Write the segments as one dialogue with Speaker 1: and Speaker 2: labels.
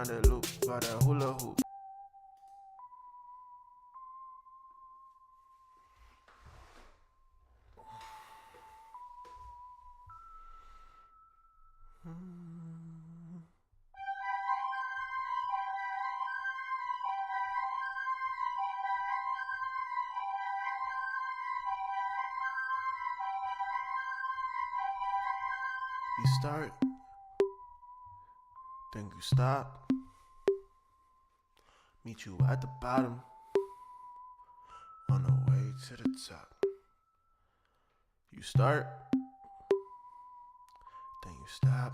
Speaker 1: around that loop, by that hula hoop. You start, then you stop. Meet you at the bottom, on the way to the top. You start, then you stop.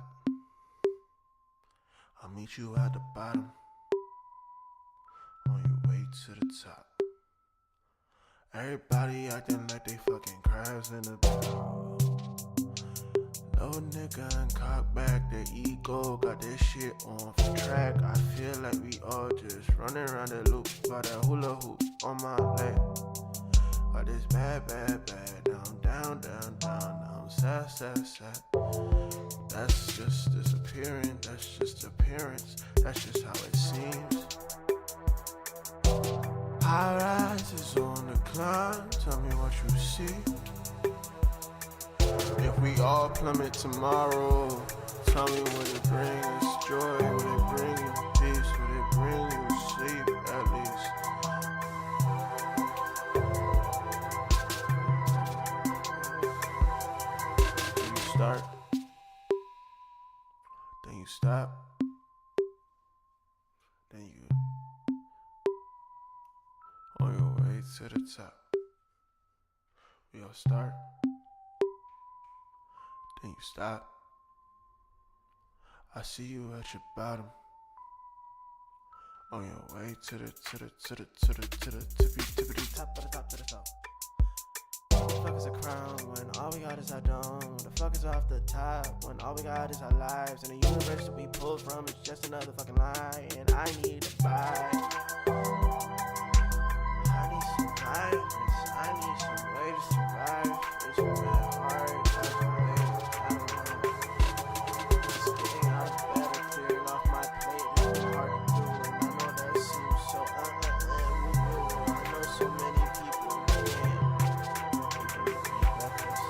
Speaker 1: I'll meet you at the bottom, on your way to the top. Everybody acting like they fucking crabs in the barrel. No nigga and cock back, their ego got this shit on for track. I feel like we all just running around the loop, by that hula hoop on my leg. Got this bad, down, sad. That's just disappearing, that's just appearance, that's just how it seems. High rises on the climb, tell me what you see. If we all plummet tomorrow, tell me would it bring us joy, would it bring you peace, would it bring you sleep at least? Then you start, then you stop, then you on your way to the top. We all start, then you stop. I see you at your bottom, on your way to the tippity top of the top to the top. What the fuck is a crown when all we got is our dome? What the fuck is off the top when all we got is our lives? And the universe that we pulled from is just another fucking lie. And I need to buy. I need some guidance, I need some way to survive. It's been hard, that's the way, I don't know. Just getting out of bed and clearing off my plate has been hard to do. And I know that seems so unbelievable. I know so many people can't even eat breakfast.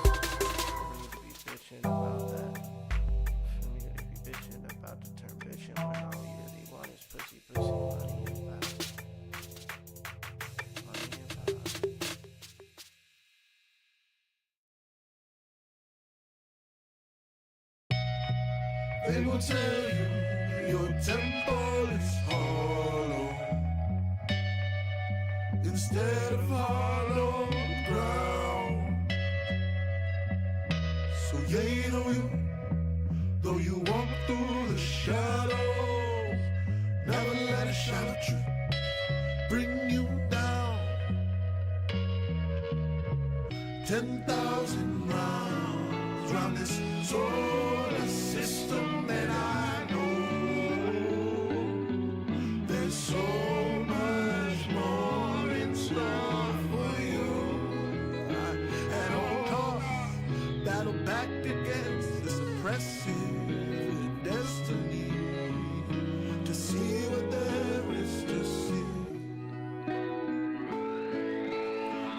Speaker 1: For me to be bitching about that. For me to be bitching about the term bitching when all we really want is pussy, money, and vibe.
Speaker 2: They will tell you your temple is hollow instead of hollow ground. So yea, though you walk through the shadows, never let a shadow tree bring you down. 10,000 rounds round this solar system, and I know there's so much more in store for you. At all costs, battle back against this oppressive destiny to see what there is to see.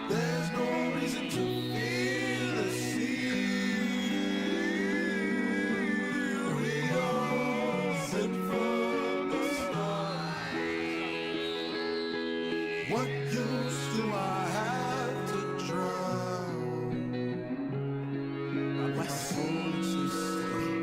Speaker 2: There's no reason to fear the sea. We all sent from the start. What use do I have to drown? My soul is just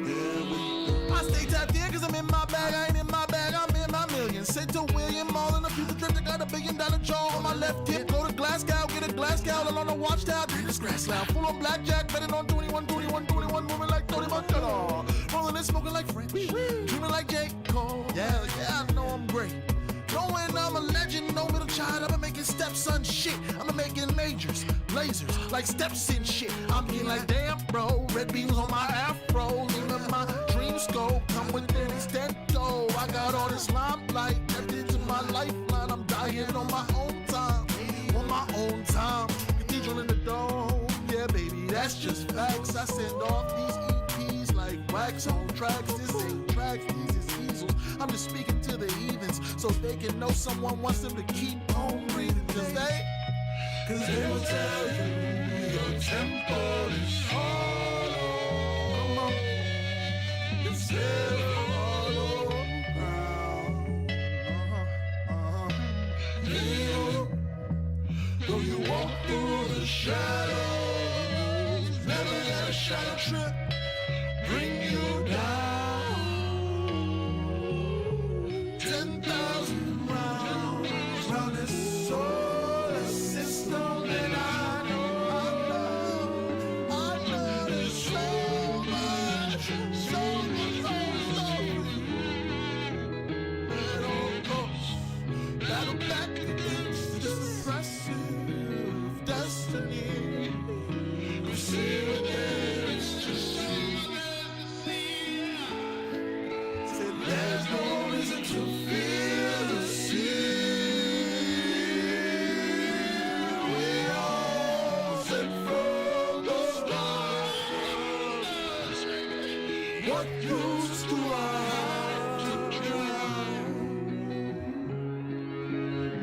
Speaker 2: there with you. I stay tapped in cause I'm in my bag. I ain't in my bag, I'm in my millions. Said to William, all in a piece of drip that got $1 billion jaw on my left hip. Go to Glasgow, get a glass cowl on the watchtower. This grass now, full on blackjack, betting on 21, moving like 30 bucks. Rolling and smoking like French, dreaming like J. Cole. Yeah, I know I'm great. Knowing I'm a legend, no middle child, I've been making stepson shit. I'm making majors, lasers, like steps in shit. I'm being like, damn, bro, red beams on my afro. Even my dreams go, come with an extent, go. I got all this limelight, left into my lifeline. I'm dying on my own time, on my own time. Cathedral in the dome, yeah, baby, that's just facts. I send off these EPs like wax on tracks. This ain't tracks, these is easels. I'm just speaking to so they can know someone wants them to keep on breathing. Cause they will tell you your temple is hollow. Come on, it's hollow ground. Though you walk through the shadows, never let a shadow trip bring you down. 10,000 rounds round this solar system, and I know there's so much that all goes battle back against this oppressive destiny. You see what it's just said there's no reason to fear the sea. We all sent from the stars. What use do I have to drown?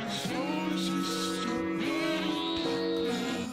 Speaker 2: Slowly she stood back now.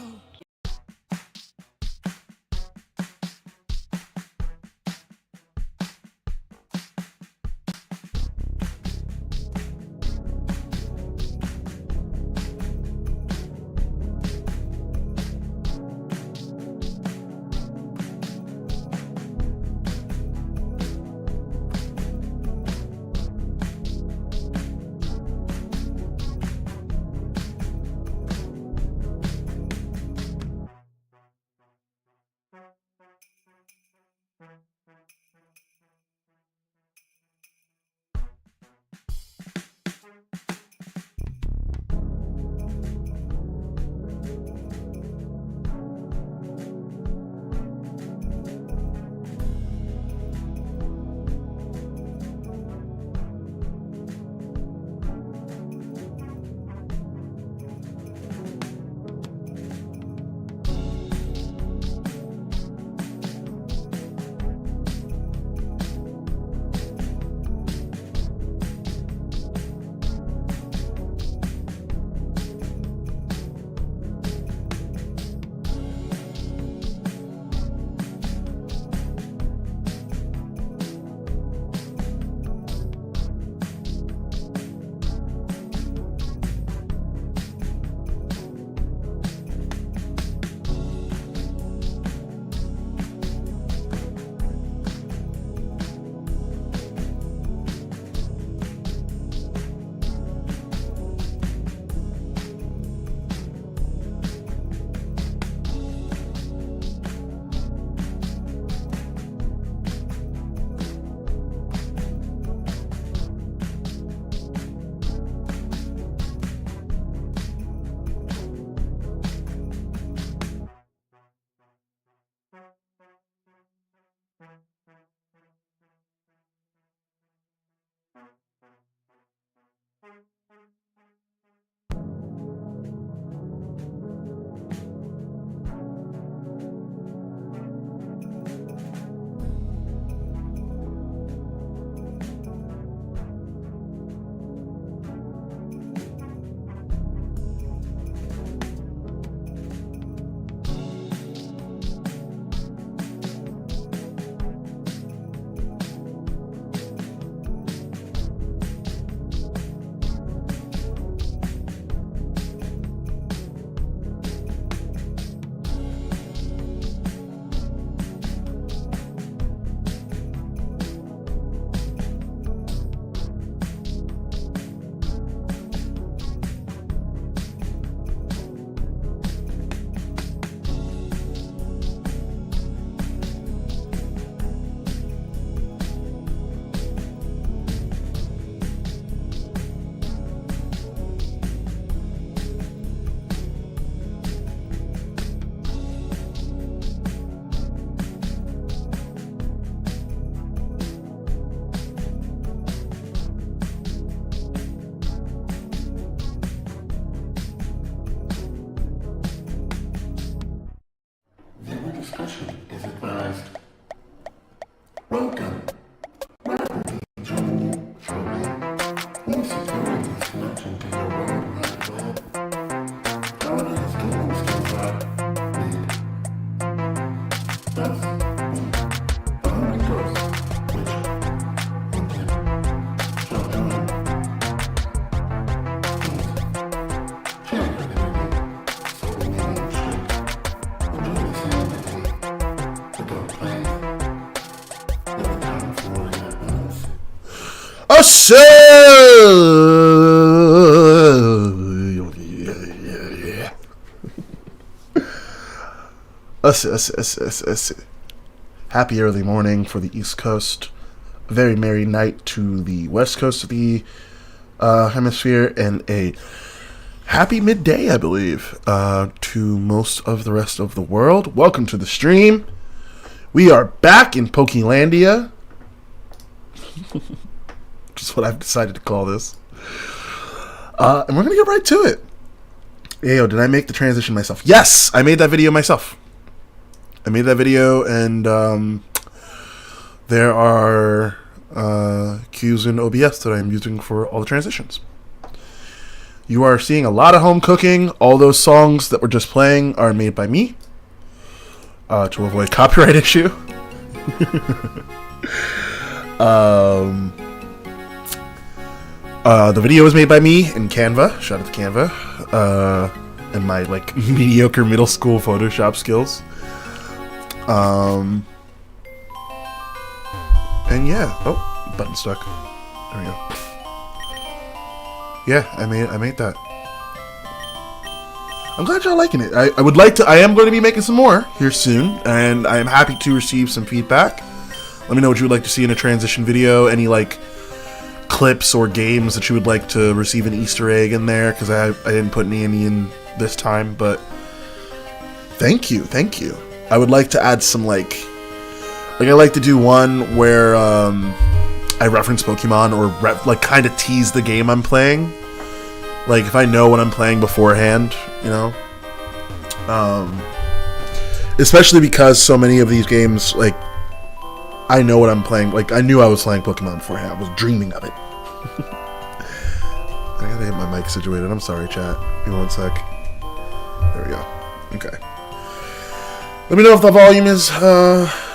Speaker 3: Welcome to Trouble. Music
Speaker 2: So, happy early morning for the East Coast. A very merry night to the West Coast of the hemisphere, and a happy midday, I believe, to most of the rest of the world. Welcome to the stream. We are back in Pokelandia. Just what I've decided to call this. And we're going to get right to it. Ayo, did I make the transition myself? Yes, I made that video myself. I made that video, and there are cues in OBS that I'm using for all the transitions. You are seeing a lot of home cooking. All those songs that were just playing are made by me to avoid copyright issue. The video was made by me in Canva. Shout out to Canva. And my mediocre middle school Photoshop skills. And yeah. Oh, button stuck. There we go. Yeah, I made that. I'm glad y'all liking it. I would like to. I am going to be making some more here soon, and I am happy to receive some feedback. Let me know what you would like to see in a transition video. Any clips or games that you would like to receive an Easter egg in there, because I didn't put any in this time, but thank you. I would like to add some I like to do one where I reference Pokemon or kind of tease the game I'm playing. If I know what I'm playing beforehand, especially because so many of these games, I know what I'm playing. I knew I was playing Pokemon beforehand. I was dreaming of it. I gotta get my mic situated. I'm sorry, chat. Give me 1 sec. There we go. Okay. Let me know if the volume is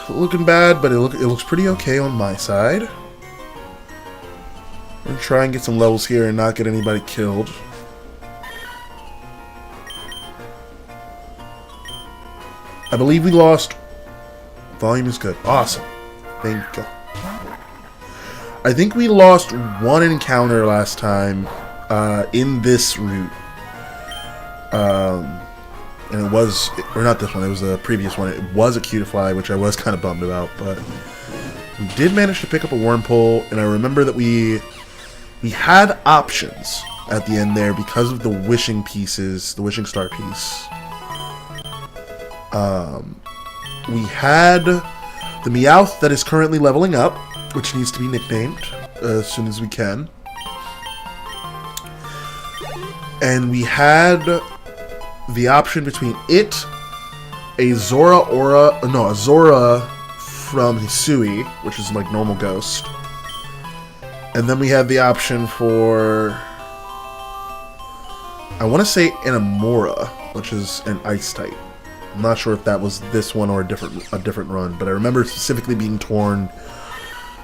Speaker 2: looking bad, but it looks pretty okay on my side. I'm gonna try and get some levels here and not get anybody killed. I believe we lost. Volume is good. Awesome. Thank you. I think we lost one encounter last time in this route. And it was, or not this one, it was the previous one. It was a Cutifly, which I was kind of bummed about, but we did manage to pick up a Wormpole, and I remember that we had options at the end there because of the wishing pieces, the wishing star piece. We had the Meowth that is currently leveling up, which needs to be nicknamed as soon as we can. And we had the option between it, a Zora from Hisui, which is normal ghost. And then we had the option for, I want to say an Amora, which is an ice type. I'm not sure if that was this one or a different run, but I remember specifically being torn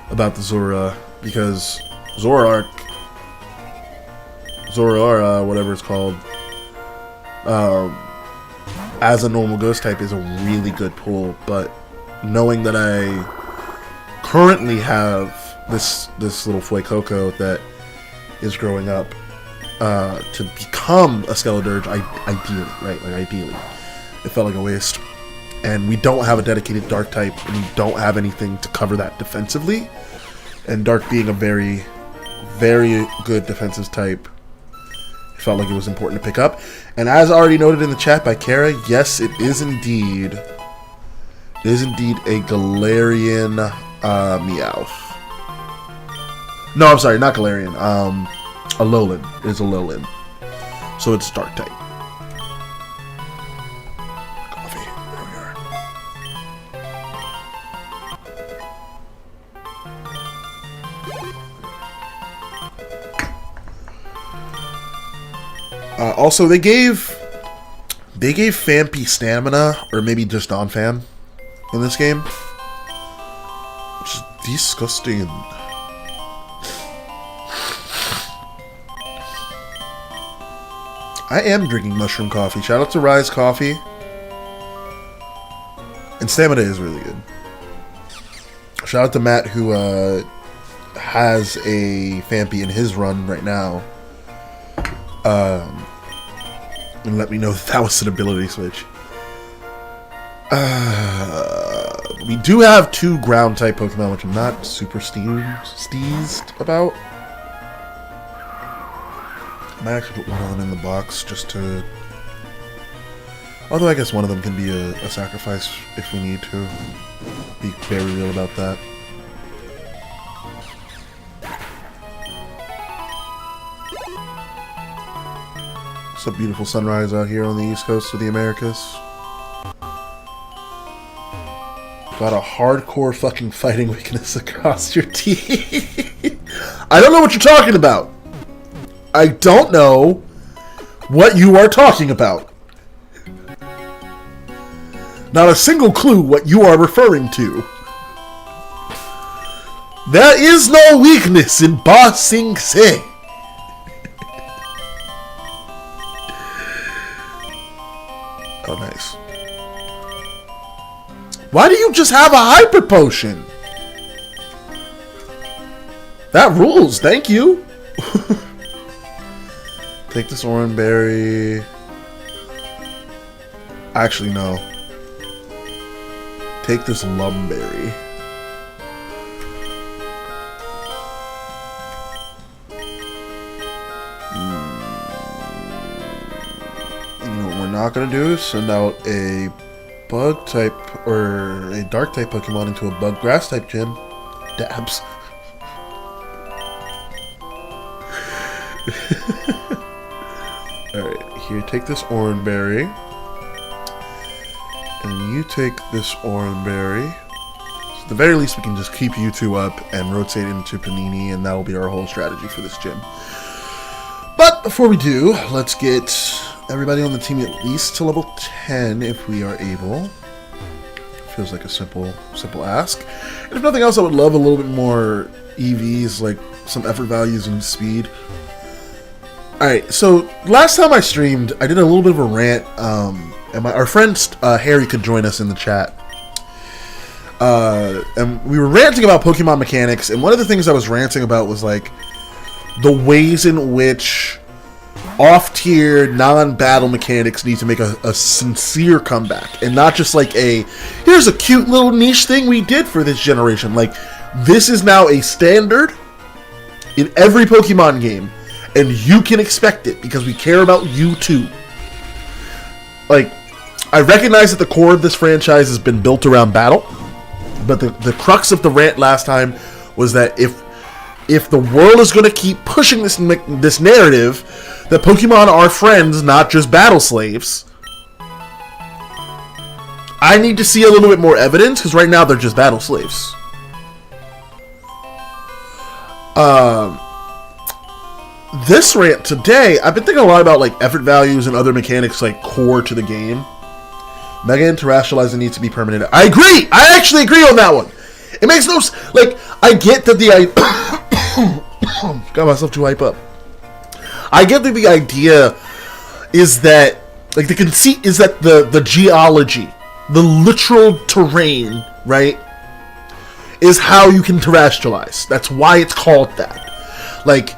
Speaker 2: about the Zora because Zoroark, whatever it's called, as a normal ghost type is a really good pull, but knowing that I currently have this little Fuecoco that is growing up to become a Skeledirge, ideally, it felt like a waste. And we don't have a dedicated Dark type, and we don't have anything to cover that defensively. And Dark being a very, very good defensive type, it felt like it was important to pick up. And as already noted in the chat by Kara, yes, it is indeed a Galarian Meowth. No, I'm sorry, not Galarian. Alolan. It is a Alolan. So it's Dark type. Coffee. There we are. Also, they gave Phanpy stamina, or maybe just non-Fan, in this game, which is disgusting. I am drinking mushroom coffee. Shout out to Rise Coffee. And stamina is really good. Shout out to Matt who
Speaker 3: has a Phanpy in his run right now, and let me know that was an ability switch. We do have 2 ground type Pokemon, which I'm not super steezed about. I might actually put one of them in the box just to. Although I guess one of them can be a sacrifice if we need to. Be very real about that. It's a beautiful sunrise out here on the east coast of the Americas. Got a hardcore fucking fighting weakness across your teeth. I don't know what you're talking about. I don't know what you are talking about. Not a single clue what you are referring to. There is no weakness in Ba Sing Se. Oh, nice. Why do you just have a hyper potion? That rules, thank you. Take this orange berry. Actually, no. Take this lumberry. You know what we're not gonna do is send out a bug type or a dark type Pokemon into a bug grass type gym. Dabs. Alright, here, take this orange berry. And you take this orange berry. So at the very least, we can just keep you 2 up and rotate into Panini, and that will be our whole strategy for this gym. But before we do, let's get everybody on the team at least to level 10 if we are able. Feels like a simple ask. And if nothing else, I would love a little bit more EVs, like some effort values and speed. Alright, so last time I streamed, I did a little bit of a rant, and our friend Harry could join us in the chat. And we were ranting about Pokemon mechanics, and one of the things I was ranting about was like the ways in which off-tier, non-battle mechanics need to make a sincere comeback, and not just like here's a cute little niche thing we did for this generation. Like, this is now a standard in every Pokemon game, and you can expect it because we care about you too. Like, I recognize that the core of this franchise has been built around battle, but the crux of the rant last time was that if the world is going to keep pushing this narrative that Pokemon are friends, not just battle slaves, I need to see a little bit more evidence, because right now they're just battle slaves. This rant today, I've been thinking a lot about like effort values and other mechanics like core to the game. Mega Interracializing needs to be permanent. I agree! I actually agree on that one! It makes no like, I get that got myself too hype up. I get that the idea is that, like, the conceit is that the geology, the literal terrain, right, is how you can terrestrialize. That's why it's called that. Like,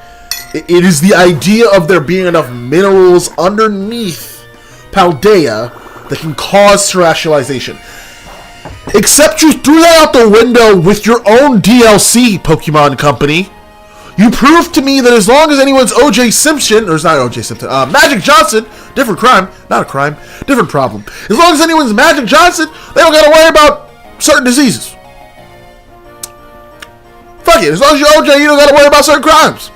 Speaker 3: it is the idea of there being enough minerals underneath Paldea that can cause terrestrialization. Except you threw that out the window with your own DLC, Pokemon Company. You proved to me that as long as anyone's O.J. Simpson, or it's not O.J. Simpson, Magic Johnson, different crime, not a crime, different problem. As long as anyone's Magic Johnson, they don't gotta worry about certain diseases. Fuck it, as long as you're O.J., you don't gotta worry about certain crimes.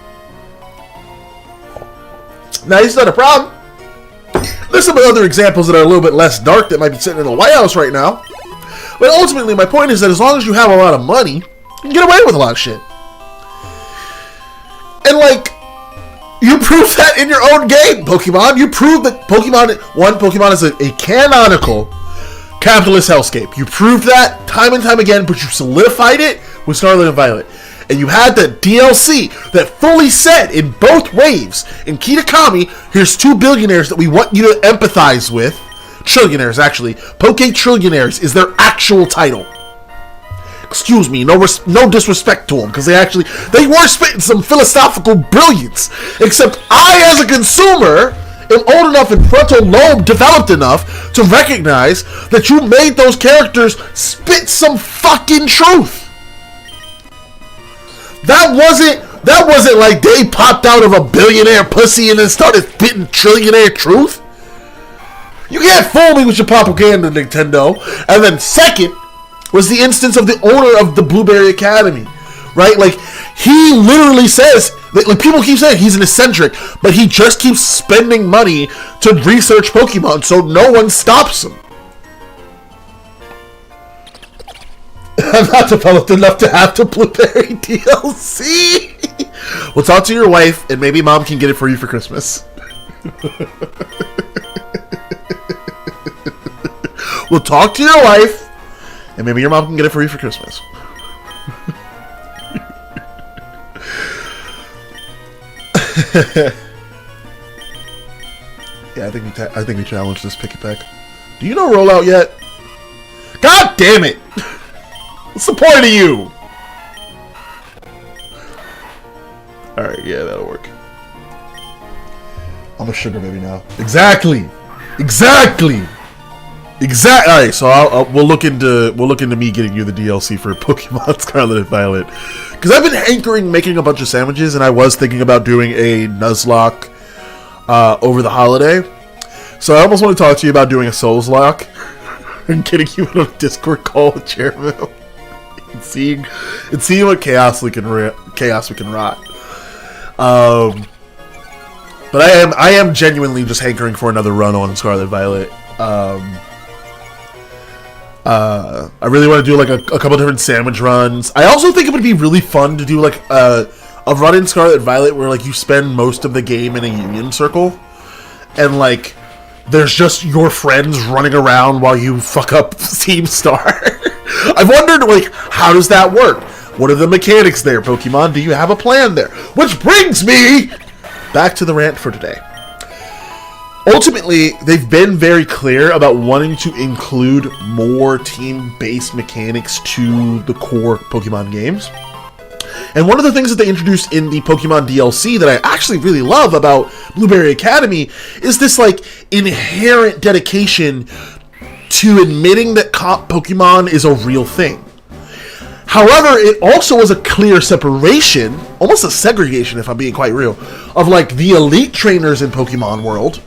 Speaker 3: Now, this is not a problem. There's some other examples that are a little bit less dark that might be sitting in the White House right now. But ultimately, my point is that as long as you have a lot of money, you can get away with a lot of shit. And, like, you proved that in your own game, Pokemon. You proved that Pokemon is a canonical capitalist hellscape. You proved that time and time again, but you solidified it with Scarlet and Violet. And you had the DLC that fully said in both waves, in Kitakami, here's 2 billionaires that we want you to empathize with. Trillionaires, actually. Poke Trillionaires is their actual title. Excuse me, no disrespect to them, because they were spitting some philosophical brilliance. Except I, as a consumer, am old enough and frontal lobe developed enough to recognize that you made those characters spit some fucking truth. That wasn't like they popped out of a billionaire pussy and then started spitting trillionaire truth. You can't fool me with your propaganda, Nintendo. And then second was the instance of the owner of the Blueberry Academy, right? Like, he literally says, like, people keep saying he's an eccentric, but he just keeps spending money to research Pokemon, so no one stops him. I'm not developed enough to have the Blueberry DLC. We'll talk to your wife, and maybe Mom can get it for you for Christmas. We'll talk to your wife, and maybe your mom can get it for you for Christmas. Yeah, I think we challenged this pick it back. Do you know rollout yet? God damn it! What's the point of you? Alright, yeah, that'll work. I'm a sugar baby now. Exactly! Alright, so we'll look into me getting you the DLC for Pokemon Scarlet and Violet. Because I've been hankering making a bunch of sandwiches, and I was thinking about doing a Nuzlocke over the holiday. So I almost want to talk to you about doing a Souls Lock and getting you on a Discord call with Chairville and seeing what chaos we can rot. But I am genuinely just hankering for another run on Scarlet Violet. I really want to do like a couple different sandwich runs. I also think it would be really fun to do like a run in Scarlet Violet where like you spend most of the game in a union circle, and like there's just your friends running around while you fuck up Team Star. I've wondered, like, how does that work? What are the mechanics there, Pokemon? Do you have a plan there? Which brings me back to the rant for today. Ultimately, they've been very clear about wanting to include more team-based mechanics to the core Pokemon games. And one of the things that they introduced in the Pokemon DLC that I actually really love about Blueberry Academy is this, like, inherent dedication to admitting that Pokemon is a real thing. However, it also was a clear separation, almost a segregation if I'm being quite real, of, like, the elite trainers in Pokemon World.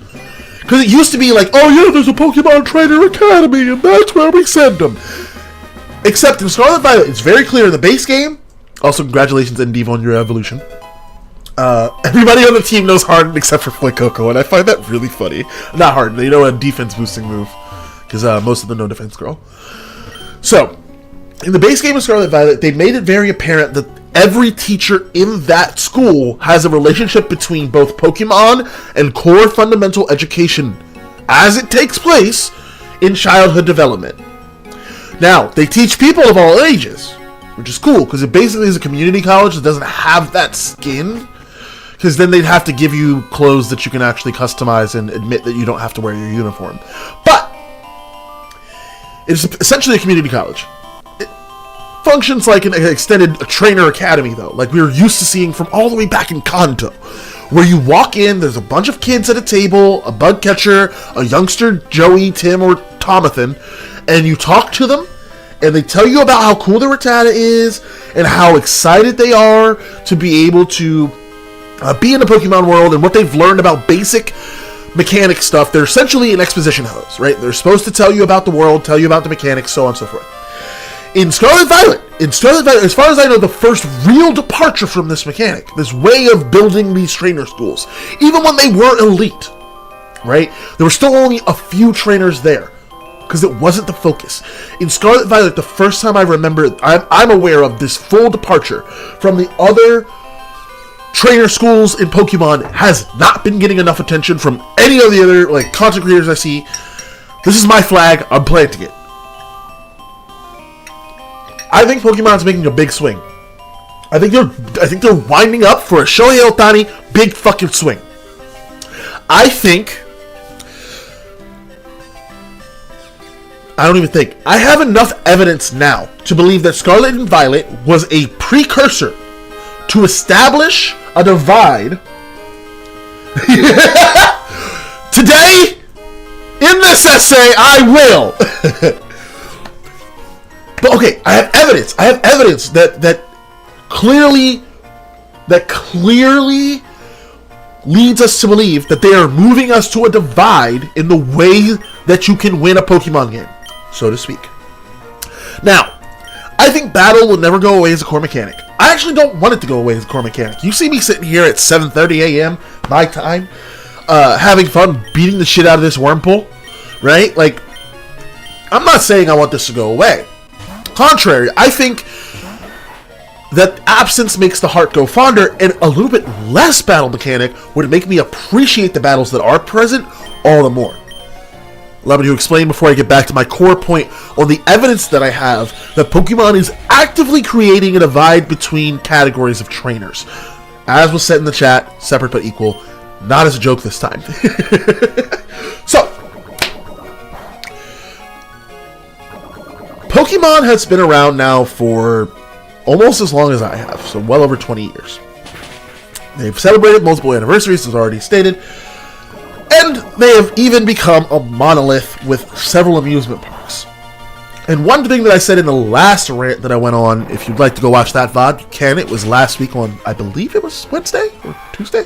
Speaker 3: Because it used to be like, oh yeah, there's a Pokemon Trainer Academy, and that's where we send them. Except in Scarlet Violet, it's very clear in the base game. Also, congratulations, Endeavor, on your evolution. Everybody on the team knows Harden except for Fuecoco, and I find that really funny. Not Harden, they know a defense boosting move, because most of them know Defense Girl. So, in the base game of Scarlet Violet, they made it very apparent that every teacher in that school has a relationship between both Pokemon and core fundamental education as it takes place in childhood development. Now, they teach people of all ages, which is cool, because it basically is a community college that doesn't have that skin, because then they'd have to give you clothes that you can actually customize and admit that you don't have to wear your uniform. But it's essentially a community college. It functions like an extended trainer academy, though, like we were used to seeing from all the way back in Kanto, where you walk in, there's a bunch of kids at a table, a bug catcher, a youngster, Joey, Tim, or Tomathan, and you talk to them, and they tell you about how cool their Rattata is, and how excited they are to be able to be in the Pokemon world, and what they've learned about basic mechanic stuff. They're essentially an exposition hose, right? They're supposed to tell you about the world, tell you about the mechanics, so on and so forth. In Scarlet Violet, as far as I know, the first real departure from this mechanic, this way of building these trainer schools, even when they were elite, right? There were still only a few trainers there, because it wasn't the focus. In Scarlet Violet, the first time I remember, I'm aware of this full departure from the other trainer schools in Pokemon has not been getting enough attention from any of the other, like, content creators I see. This is my flag, I'm planting it. I think Pokemon's making a big swing. I think they're winding up for a Shohei Ohtani big fucking swing. I don't even think. I have enough evidence now to believe that Scarlet and Violet was a precursor to establish a divide. Today, in this essay, I will. But okay, I have evidence. I have evidence that clearly leads us to believe that they are moving us to a divide in the way that you can win a Pokemon game, so to speak. Now, I think battle will never go away as a core mechanic. I actually don't want it to go away as a core mechanic. You see me sitting here at 7:30 a.m. my time, having fun beating the shit out of this Wurmple, right? Like, I'm not saying I want this to go away. Contrary, I think that absence makes the heart go fonder, and a little bit less battle mechanic would make me appreciate the battles that are present all the more. Allow me to explain before I get back to my core point on the evidence that I have that Pokemon is actively creating a divide between categories of trainers. As was said in the chat, separate but equal, not as a joke this time. So, Pokemon has been around now for almost as long as I have, so well over 20 years. They've celebrated multiple anniversaries, as already stated, and they have even become a monolith with several amusement parks. And one thing that I said in the last rant that I went on, if you'd like to go watch that VOD, you can. It was last week on, I believe it was Wednesday or Tuesday,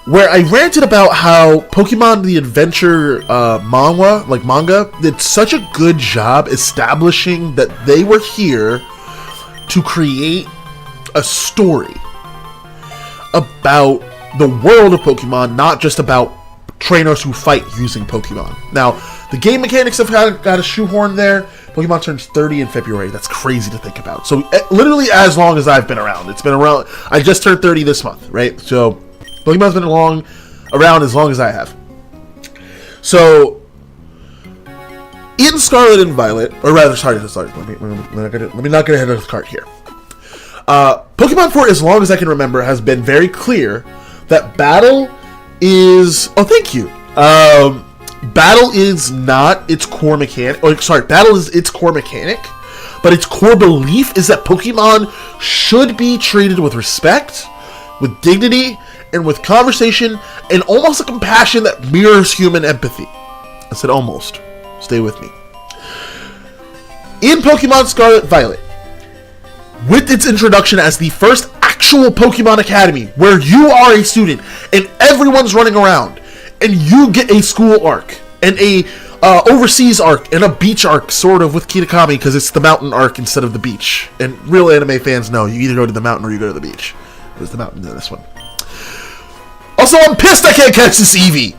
Speaker 3: where I ranted about how Pokemon the Adventure manga did such a good job establishing that they were here to create a story about the world of Pokemon, not just about trainers who fight using Pokemon. Now, the game mechanics have got a shoehorn there. Pokemon turns 30 in February. That's crazy to think about. So, literally as long as I've been around. It's been around. I just turned 30 this month, right? So, Pokemon's been around as long as I have. So, in Scarlet and Violet, or rather, sorry, let me not get ahead of the cart here. Pokemon for as long as I can remember has been very clear that battle is... Oh, thank you. Battle is not its core mechanic. Battle is its core mechanic, but its core belief is that Pokemon should be treated with respect, with dignity, and with conversation, and almost a compassion that mirrors human empathy. I said almost. Stay with me. In Pokemon Scarlet Violet, with its introduction as the first actual Pokemon Academy, where you are a student, and everyone's running around, and you get a school arc, and a overseas arc, and a beach arc, sort of, with Kitakami, because it's the mountain arc instead of the beach. And real anime fans know, you either go to the mountain or you go to the beach. There's the mountain in this one. Also, I'm pissed I can't catch this Eevee.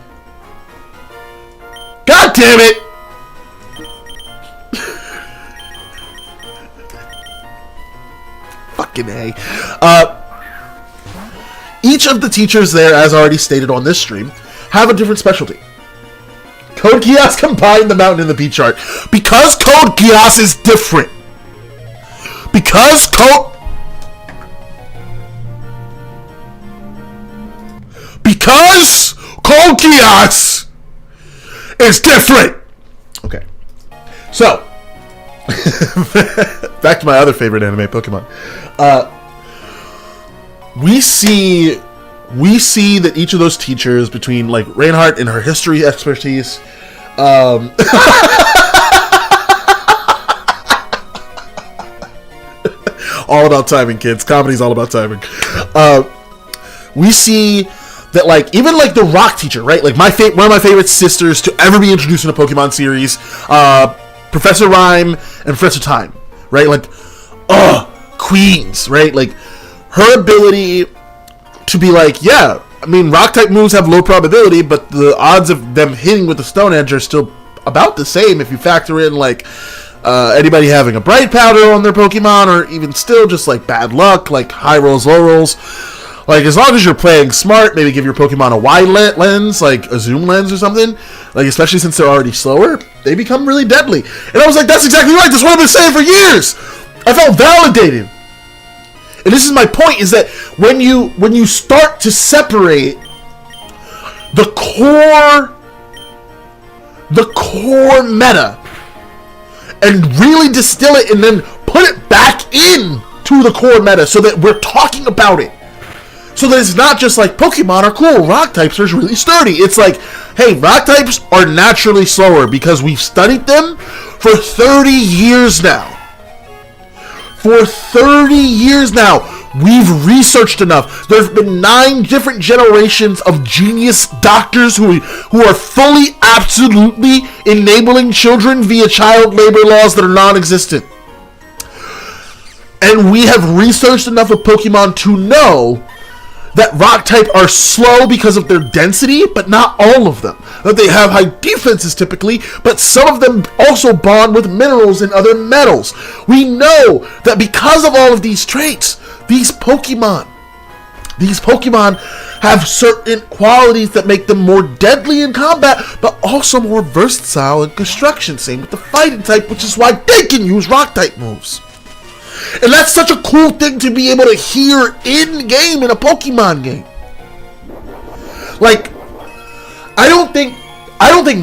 Speaker 3: God damn it! Fucking A. Each of the teachers there, as already stated on this stream, have a different specialty. Code Geass combined the mountain and the beach arc. Because Code Geass is different. Because Code Geass is different. Okay. So, back to my other favorite anime, Pokemon. We see that each of those teachers, between like Reinhardt and her history expertise, all about timing, kids. Comedy's all about timing. We see that, like, even like the rock teacher, right? Like one of my favorite sisters to ever be introduced in a Pokemon series, Professor Rhyme and Professor Time, right? Like, queens, right? Like, her ability to be like, yeah, I mean, rock type moves have low probability, but the odds of them hitting with the Stone Edge are still about the same if you factor in, like, anybody having a Bright Powder on their Pokemon, or even still just, like, bad luck, like high rolls, low rolls. Like, as long as you're playing smart, maybe give your Pokemon a wide lens, like a zoom lens or something, like, especially since they're already slower, they become really deadly. And I was like, that's exactly right, that's what I've been saying for years! I felt validated. And this is my point, is that when you start to separate the core the core meta and really distill it and then put it back in to the core meta so that we're talking about it. So that it's not just like, Pokemon are cool, rock types are really sturdy. It's like, hey, rock types are naturally slower because we've studied them for 30 years now. For 30 years now, we've researched enough. There's been 9 different generations of genius doctors who are fully, absolutely enabling children via child labor laws that are non-existent. And we have researched enough of Pokemon to know that rock type are slow because of their density, but not all of them. That they have high defenses typically, but some of them also bond with minerals and other metals. We know that because of all of these traits, these Pokemon have certain qualities that make them more deadly in combat, but also more versatile in construction. Same with the fighting type, which is why they can use rock type moves. And that's such a cool thing to be able to hear in game in a Pokemon game. Like, I don't think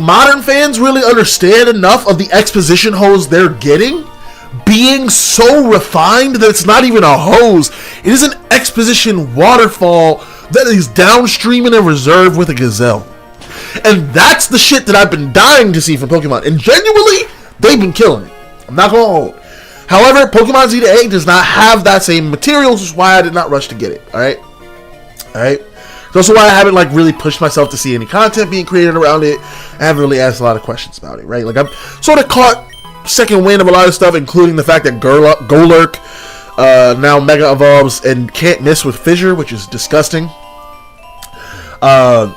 Speaker 3: modern fans really understand enough of the exposition hose they're getting, being so refined that it's not even a hose. It is an exposition waterfall that is downstream in a reserve with a gazelle. And that's the shit that I've been dying to see from Pokemon. And genuinely, they've been killing it. I'm not gonna hold. However, Pokemon Z-A does not have that same material, which is why I did not rush to get it. Alright? It's also why I haven't really pushed myself to see any content being created around it. I haven't really asked a lot of questions about it, right? Like, I'm sort of caught second wind of a lot of stuff, including the fact that Golurk now Mega Evolves and can't miss with Fissure, which is disgusting. But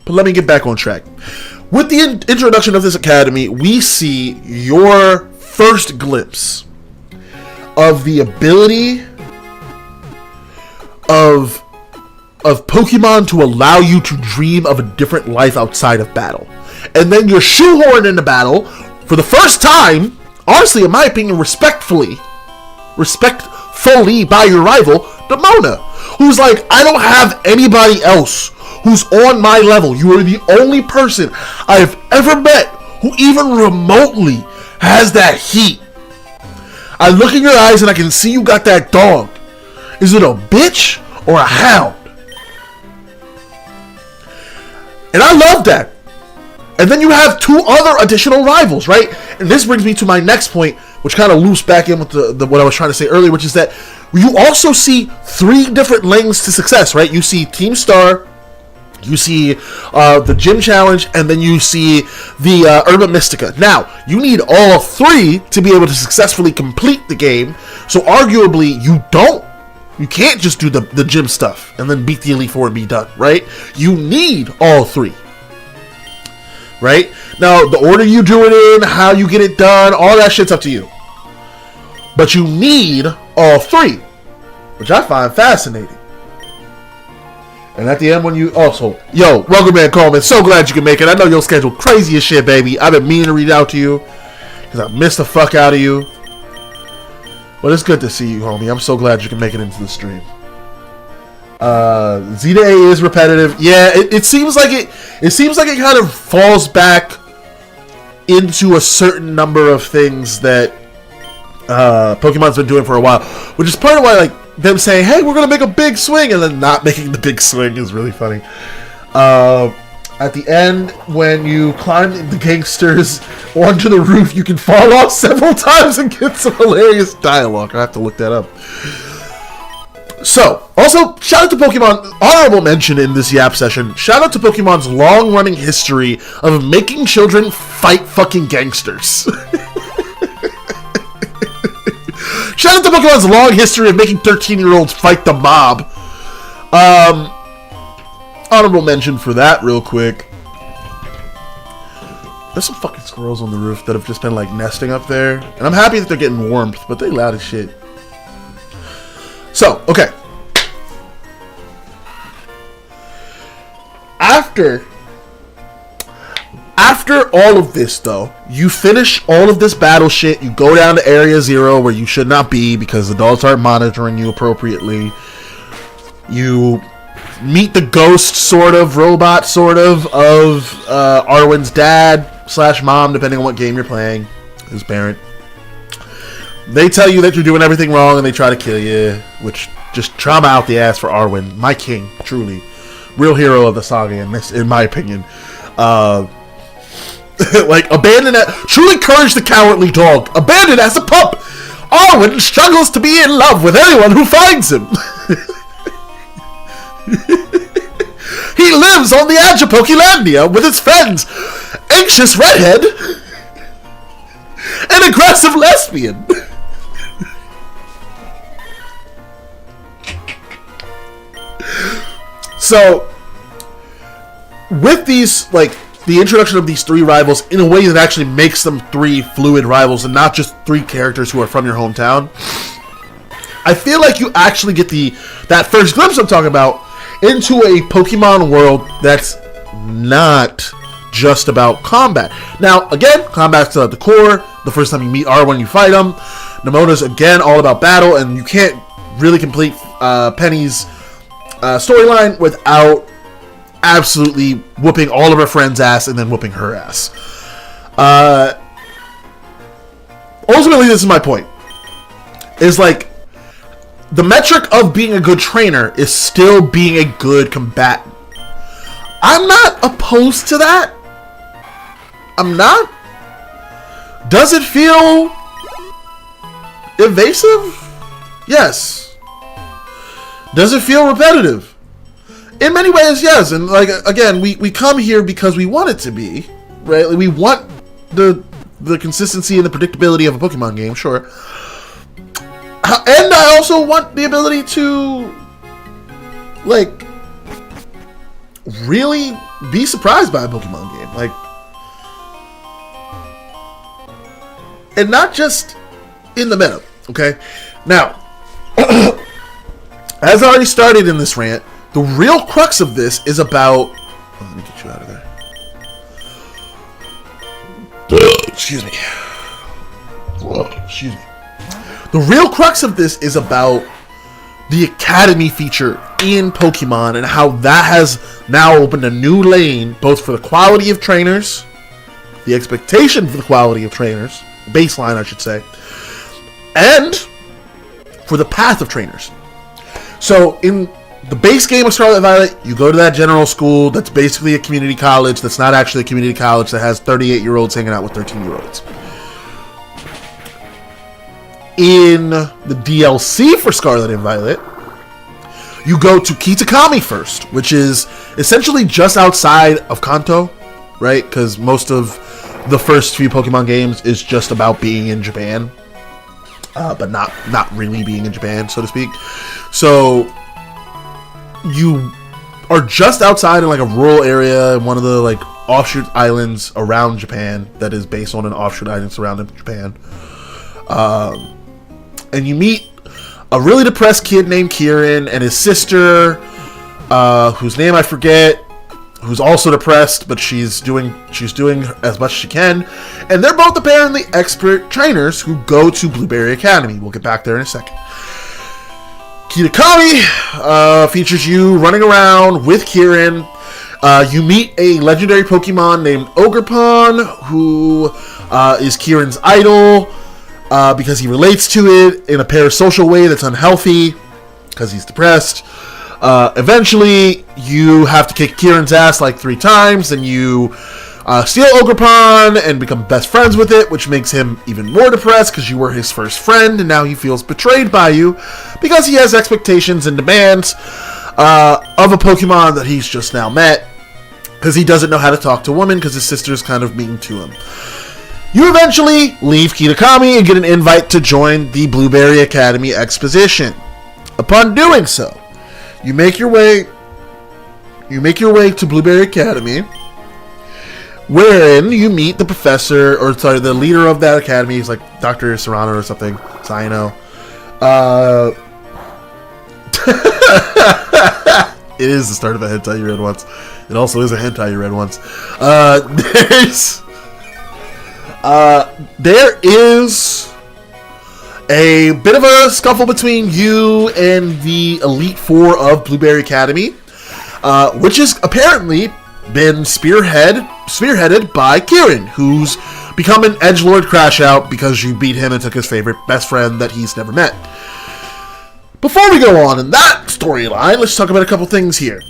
Speaker 3: let me get back on track. With the introduction of this academy, we see your first glimpse of the ability of Pokemon to allow you to dream of a different life outside of battle. And then you're shoehorned into battle for the first time, honestly, in my opinion, respectfully by your rival, Demona, who's like, I don't have anybody else who's on my level. You are the only person I have ever met who even remotely has that heat. I look in your eyes and I can see you got that dog. Is it a bitch or a hound? And I love that. And then you have 2 other additional rivals, right? And this brings me to my next point, which kind of loops back in with the what I was trying to say earlier, which is that you also see 3 different lanes to success, right? You see Team Star, you see the Gym Challenge, and then you see the Urban Mystica. Now, you need all 3 to be able to successfully complete the game, so arguably you can't just do the gym stuff and then beat the Elite Four and be done, right? You need all 3. Right? Now, the order you do it in, how you get it done, all that shit's up to you. But you need all 3, which I find fascinating. And at the end, when you also, Rugged Man Coleman, so glad you can make it. I know your schedule crazy as shit, baby. I've been meaning to read out to you because I missed the fuck out of you. But it's good to see you, homie. I'm so glad you can make it into the stream. Z to A is repetitive. Yeah, it seems like it kind of falls back into a certain number of things that Pokemon's been doing for a while, which is part of why them saying, hey, we're gonna make a big swing, and then not making the big swing is really funny. At the end, when you climb the gangsters onto the roof, you can fall off several times and get some hilarious dialogue. I have to look that up. So, also, shout out to Pokemon, honorable mention in this Yap session, shout out to Pokemon's long-running history of making children fight fucking gangsters. Shout out to Pokemon's long history of making 13-year-olds fight the mob. Honorable mention for that real quick. There's some fucking squirrels on the roof that have just been nesting up there. And I'm happy that they're getting warmth, but they loud as shit. So, okay. After all of this, though, you finish all of this battle shit, you go down to Area 0 where you should not be because adults aren't monitoring you appropriately. You meet the ghost sort of robot of Arwen's dad / mom, depending on what game you're playing, his parent. They tell you that you're doing everything wrong and they try to kill you, which just trauma out the ass for Arwen, my king, truly, real hero of the saga in my opinion. Like, abandoned truly courage the cowardly dog, abandoned as a pup. Arwen struggles to be in love with anyone who finds him. He lives on the edge of Pokelandia with his friends, anxious redhead, an aggressive lesbian. So, with these, like, the introduction of these 3 rivals in a way that actually makes them 3 fluid rivals and not just 3 characters who are from your hometown, I feel like you actually get that first glimpse I'm talking about into a Pokemon world that's not just about combat. Now, again, combat's still at the core. The first time you meet Arwen, you fight him. Nemona's, again, all about battle, and you can't really complete Penny's storyline without absolutely whooping all of her friends' ass and then whooping her ass. Ultimately, this is my point. Is like, the metric of being a good trainer is still being a good combatant. I'm not opposed to that. I'm not. Does it feel evasive? Yes. Does it feel repetitive? In many ways, yes. And like, again, we come here because we want it to be, right? Like, we want the consistency and the predictability of a Pokemon game, sure. And I also want the ability to, like, really be surprised by a Pokemon game. Like, and not just in the meta, okay? Now, as I already started in this rant, the real crux of this is about... Oh, let me get you out of there. Excuse me. Whoa, excuse me. The real crux of this is about the Academy feature in Pokemon and how that has now opened a new lane, both for the quality of trainers, the expectation for the quality of trainers, baseline I should say, and for the path of trainers. So in the base game of Scarlet Violet, you go to that general school that's basically a community college that's not actually a community college that has 38-year-olds hanging out with 13-year-olds. In the DLC for Scarlet and Violet, you go to Kitakami first, which is essentially just outside of Kanto, right? Because most of the first few Pokemon games is just about being in Japan, but not really being in Japan, so to speak. So you are just outside in like a rural area in one of the like offshoot islands around Japan that is based on an offshoot island surrounding Japan. And you meet a really depressed kid named Kieran and his sister, whose name I forget, who's also depressed, but she's doing as much as she can. And they're both apparently expert trainers who go to Blueberry Academy. We'll get back there in a second. Kitakami features you running around with Kieran. You meet a legendary Pokemon named Ogerpon, who is Kieran's idol. Because he relates to it in a parasocial way that's unhealthy, because he's depressed. Eventually, you have to kick Kieran's ass like 3 times, and you steal Ogerpon and become best friends with it, which makes him even more depressed because you were his first friend, and now he feels betrayed by you because he has expectations and demands of a Pokemon that he's just now met, because he doesn't know how to talk to women because his sister's kind of mean to him. You eventually leave Kitakami and get an invite to join the Blueberry Academy exposition. Upon doing so, you make your way to Blueberry Academy, wherein you meet the professor, or sorry, the leader of that academy. He's like Dr. Serrano or something. Cyano. It is the start of a hentai you read once. It also is a hentai you read once. There is a bit of a scuffle between you and the Elite Four of Blueberry Academy. which has apparently been spearheaded by Kieran, who's become an edgelord crash out because you beat him and took his favorite best friend that he's never met. Before we go on in that storyline, let's talk about a couple things here.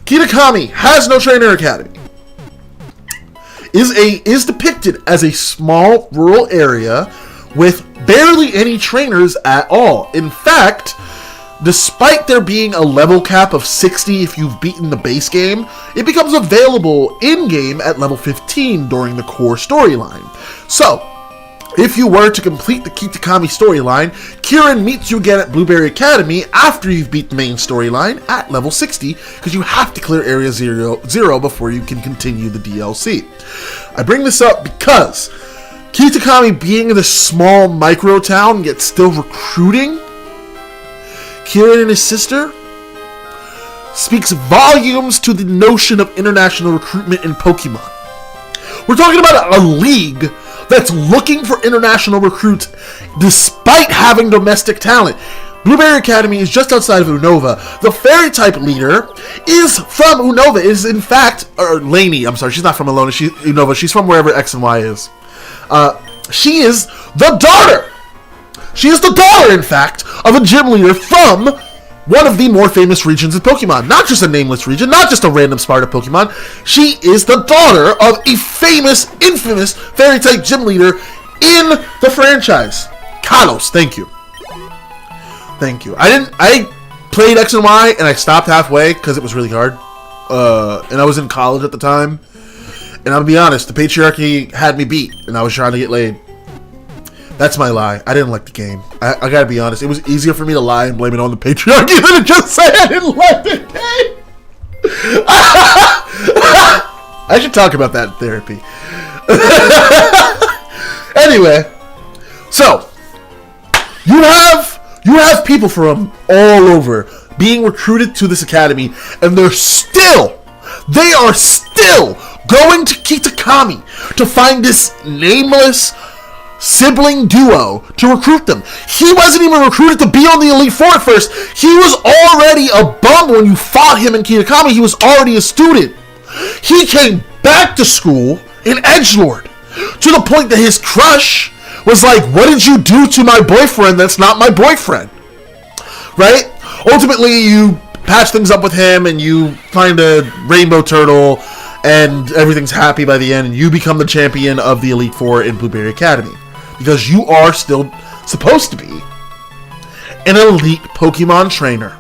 Speaker 3: Kitakami has no trainer academy. Is depicted as a small rural area with barely any trainers at all. In fact, despite there being a level cap of 60 if you've beaten the base game, it becomes available in-game at level 15 during the core storyline. So, if you were to complete the Kitakami storyline, Kieran meets you again at Blueberry Academy after you've beat the main storyline at level 60, because you have to clear Area 0 before you can continue the DLC. I bring this up because Kitakami being this small micro town yet still recruiting Kieran and his sister speaks volumes to the notion of international recruitment in Pokemon. We're talking about a league that's looking for international recruits despite having domestic talent. Blueberry Academy is just outside of Unova. The fairy type leader is from Unova, is in fact, or Lainey, I'm sorry, she's not from Unova, she's from wherever X and Y is. She is the daughter! She is the daughter, in fact, of a gym leader from one of the more famous regions in Pokemon. Not just a nameless region, not just a random Sparta Pokemon. She is the daughter of a famous, infamous fairy-type gym leader in the franchise. Kalos, thank you. Thank you. I played X and Y, and I stopped halfway because it was really hard. And I was in college at the time. And I'll be honest, the patriarchy had me beat, and I was trying to get laid. That's my lie. I didn't like the game. I gotta be honest. It was easier for me to lie and blame it on the patriarchy than to just say I didn't like the game. I should talk about that in therapy. Anyway, so you have people from all over being recruited to this academy, and they are still going to Kitakami to find this nameless sibling duo to recruit them. He wasn't even recruited to be on the Elite Four at first. He was already a bum when you fought him in Kitakami. He was already a student. He came back to school in edgelord to the point that his crush was like, what did you do to my boyfriend that's not my boyfriend? Right? Ultimately, you patch things up with him and you find a rainbow turtle and everything's happy by the end, and you become the champion of the Elite Four in Blueberry Academy. Because you are still supposed to be an elite Pokemon trainer.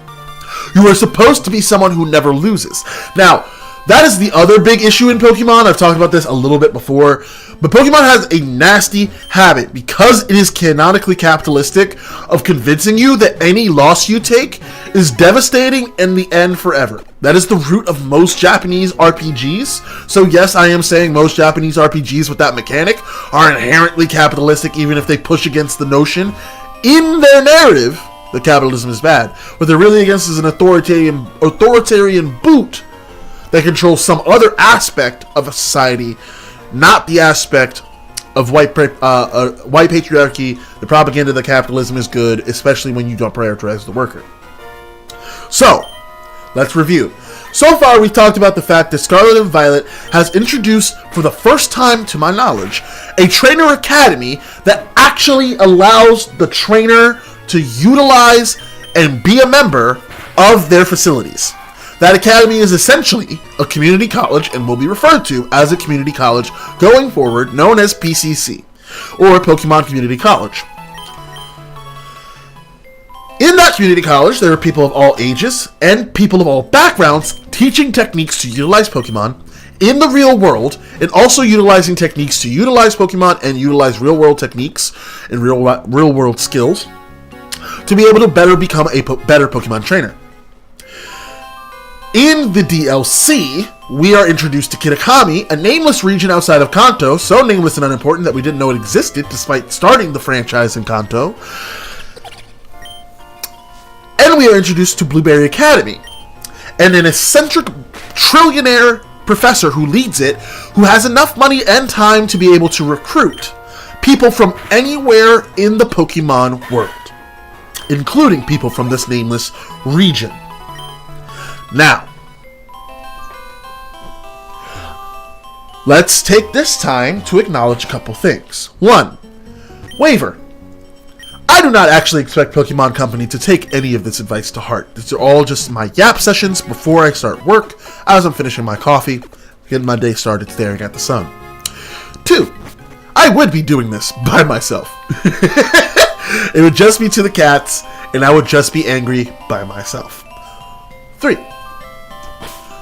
Speaker 3: You are supposed to be someone who never loses. Now, that is the other big issue in Pokemon. I've talked about this a little bit before. But Pokemon has a nasty habit, because it is canonically capitalistic, of convincing you that any loss you take is devastating and the end forever. That is the root of most Japanese RPGs. So yes, I am saying most Japanese RPGs with that mechanic are inherently capitalistic, even if they push against the notion in their narrative that capitalism is bad. What they're really against is an authoritarian boot that controls some other aspect of a society, not the aspect of white patriarchy, the propaganda that capitalism is good, especially when you don't prioritize the worker. So, let's review. So far, we've talked about the fact that Scarlet and Violet has introduced, for the first time to my knowledge, a trainer academy that actually allows the trainer to utilize and be a member of their facilities. That academy is essentially a community college and will be referred to as a community college going forward, known as PCC, or Pokemon Community College. In that community college, there are people of all ages and people of all backgrounds teaching techniques to utilize Pokemon in the real world, and also utilizing techniques to utilize Pokemon and utilize real-world techniques and real-world skills to be able to better become a better Pokemon trainer. In the DLC, we are introduced to Kitakami, a nameless region outside of Kanto, so nameless and unimportant that we didn't know it existed despite starting the franchise in Kanto. And we are introduced to Blueberry Academy, and an eccentric trillionaire professor who leads it, who has enough money and time to be able to recruit people from anywhere in the Pokemon world, including people from this nameless region. Now, let's take this time to acknowledge a couple things. 1. Waiver. I do not actually expect Pokemon Company to take any of this advice to heart. These are all just my yap sessions before I start work, as I'm finishing my coffee, getting my day started staring at the sun. 2. I would be doing this by myself. It would just be to the cats, and I would just be angry by myself. 3.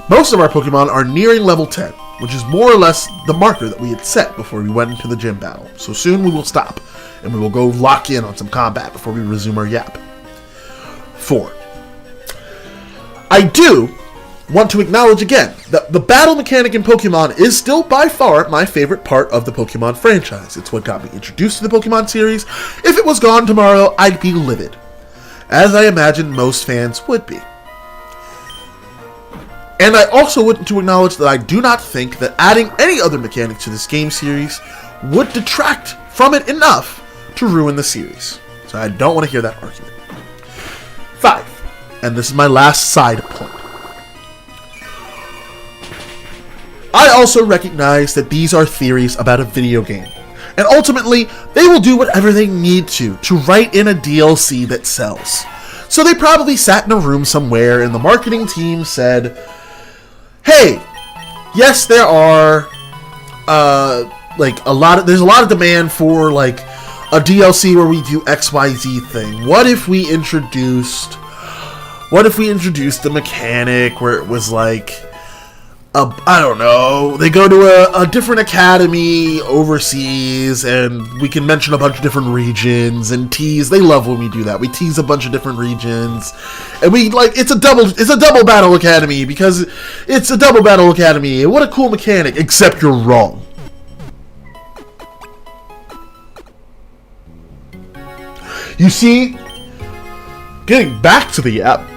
Speaker 3: Most of our Pokemon are nearing level 10, which is more or less the marker that we had set before we went into the gym battle. So soon we will stop, and we will go lock in on some combat before we resume our yap. 4. I do want to acknowledge again that the battle mechanic in Pokemon is still by far my favorite part of the Pokemon franchise. It's what got me introduced to the Pokemon series. If it was gone tomorrow, I'd be livid, as I imagine most fans would be. And I also want to acknowledge that I do not think that adding any other mechanic to this game series would detract from it enough to ruin the series. So I don't want to hear that argument. 5. And this is my last side point. I also recognize that these are theories about a video game. And ultimately, they will do whatever they need to write in a DLC that sells. So they probably sat in a room somewhere and the marketing team said, hey, yes, there are there's a lot of demand for like a DLC where we do XYZ thing. What if we introduced a mechanic where it was like I don't know, they go to a different academy overseas and we can mention a bunch of different regions and tease. They love when we do that. We tease a bunch of different regions and we like, it's a double battle academy because it's a double battle academy. And what a cool mechanic, except you're wrong. You see, getting back to the app,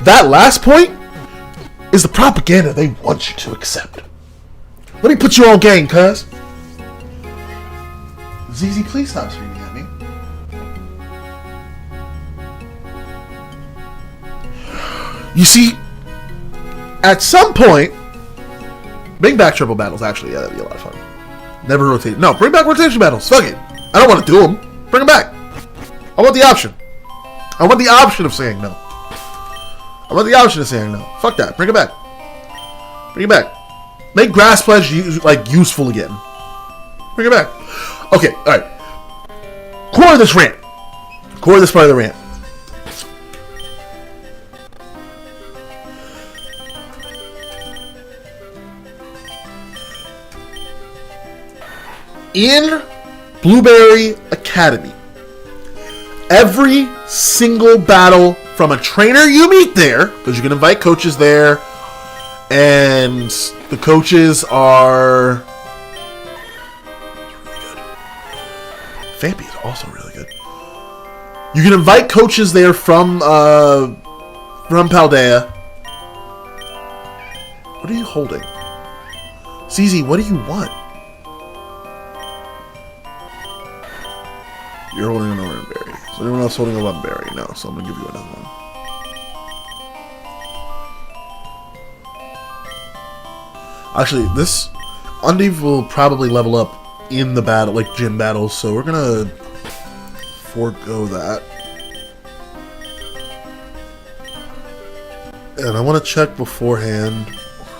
Speaker 3: that last point is the propaganda they want you to accept. Let me put you on game, cuz. ZZ, please stop screaming at me. You see, at some point, bring back triple battles. Actually, yeah, that'd be a lot of fun. Never rotate. No, bring back rotation battles. Fuck it. I don't want to do them. Bring them back. I want the option. I want the option of saying no. I want the option of saying no. Fuck that. Bring it back. Bring it back. Make Grass Pledge useful again. Bring it back. Okay, alright. Core of this rant. Core of this part of the rant. In Blueberry Academy, every single battle from a trainer you meet there, because you can invite coaches there, and the coaches are really good. Vampy is also really good. You can invite coaches there from Paldea. What are you holding? CZ, what do you want? You're holding an orange berry. Is anyone else holding a lemon berry? No, so I'm going to give you another one. Actually, this Undiv will probably level up in the battle, like gym battles, so we're going to forego that. And I want to check beforehand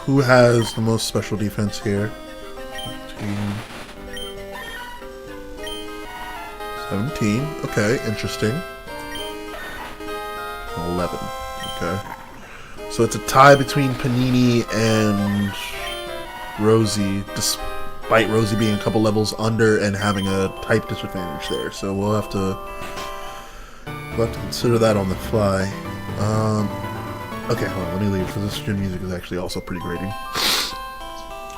Speaker 3: who has the most special defense here. 15. 17. Okay, interesting. 11. Okay. So it's a tie between Panini and Rosie, despite Rosie being a couple levels under and having a type disadvantage there. So we'll have to consider that on the fly. Okay, hold on, let me leave, because this gym music is actually also pretty grating.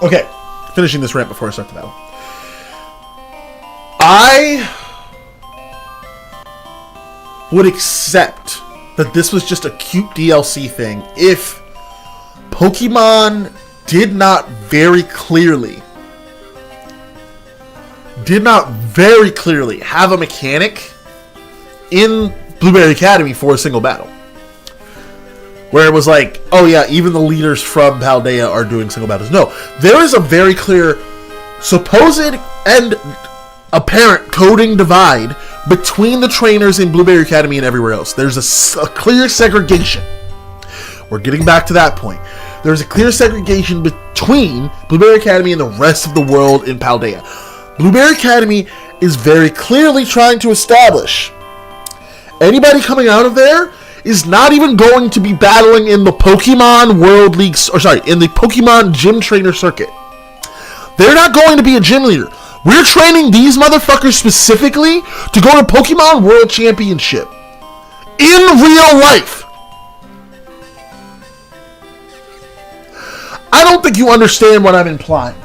Speaker 3: Okay, finishing this rant before I start the battle. I would accept that this was just a cute DLC thing if Pokemon did not very clearly have a mechanic in Blueberry Academy for a single battle. where it was like, oh yeah, even the leaders from Paldea are doing single battles. No, there is a very clear supposed and apparent coding divide between the trainers in Blueberry Academy and everywhere else. There's a clear segregation. We're getting back to that point. There's a clear segregation between Blueberry Academy and the rest of the world in Paldea. Blueberry Academy is very clearly trying to establish anybody coming out of there is not even going to be battling in the Pokemon World League, in the Pokemon Gym Trainer Circuit. They're not going to be a gym leader. We're training these motherfuckers specifically to go to Pokemon World Championship. In real life. I don't think you understand what I'm implying.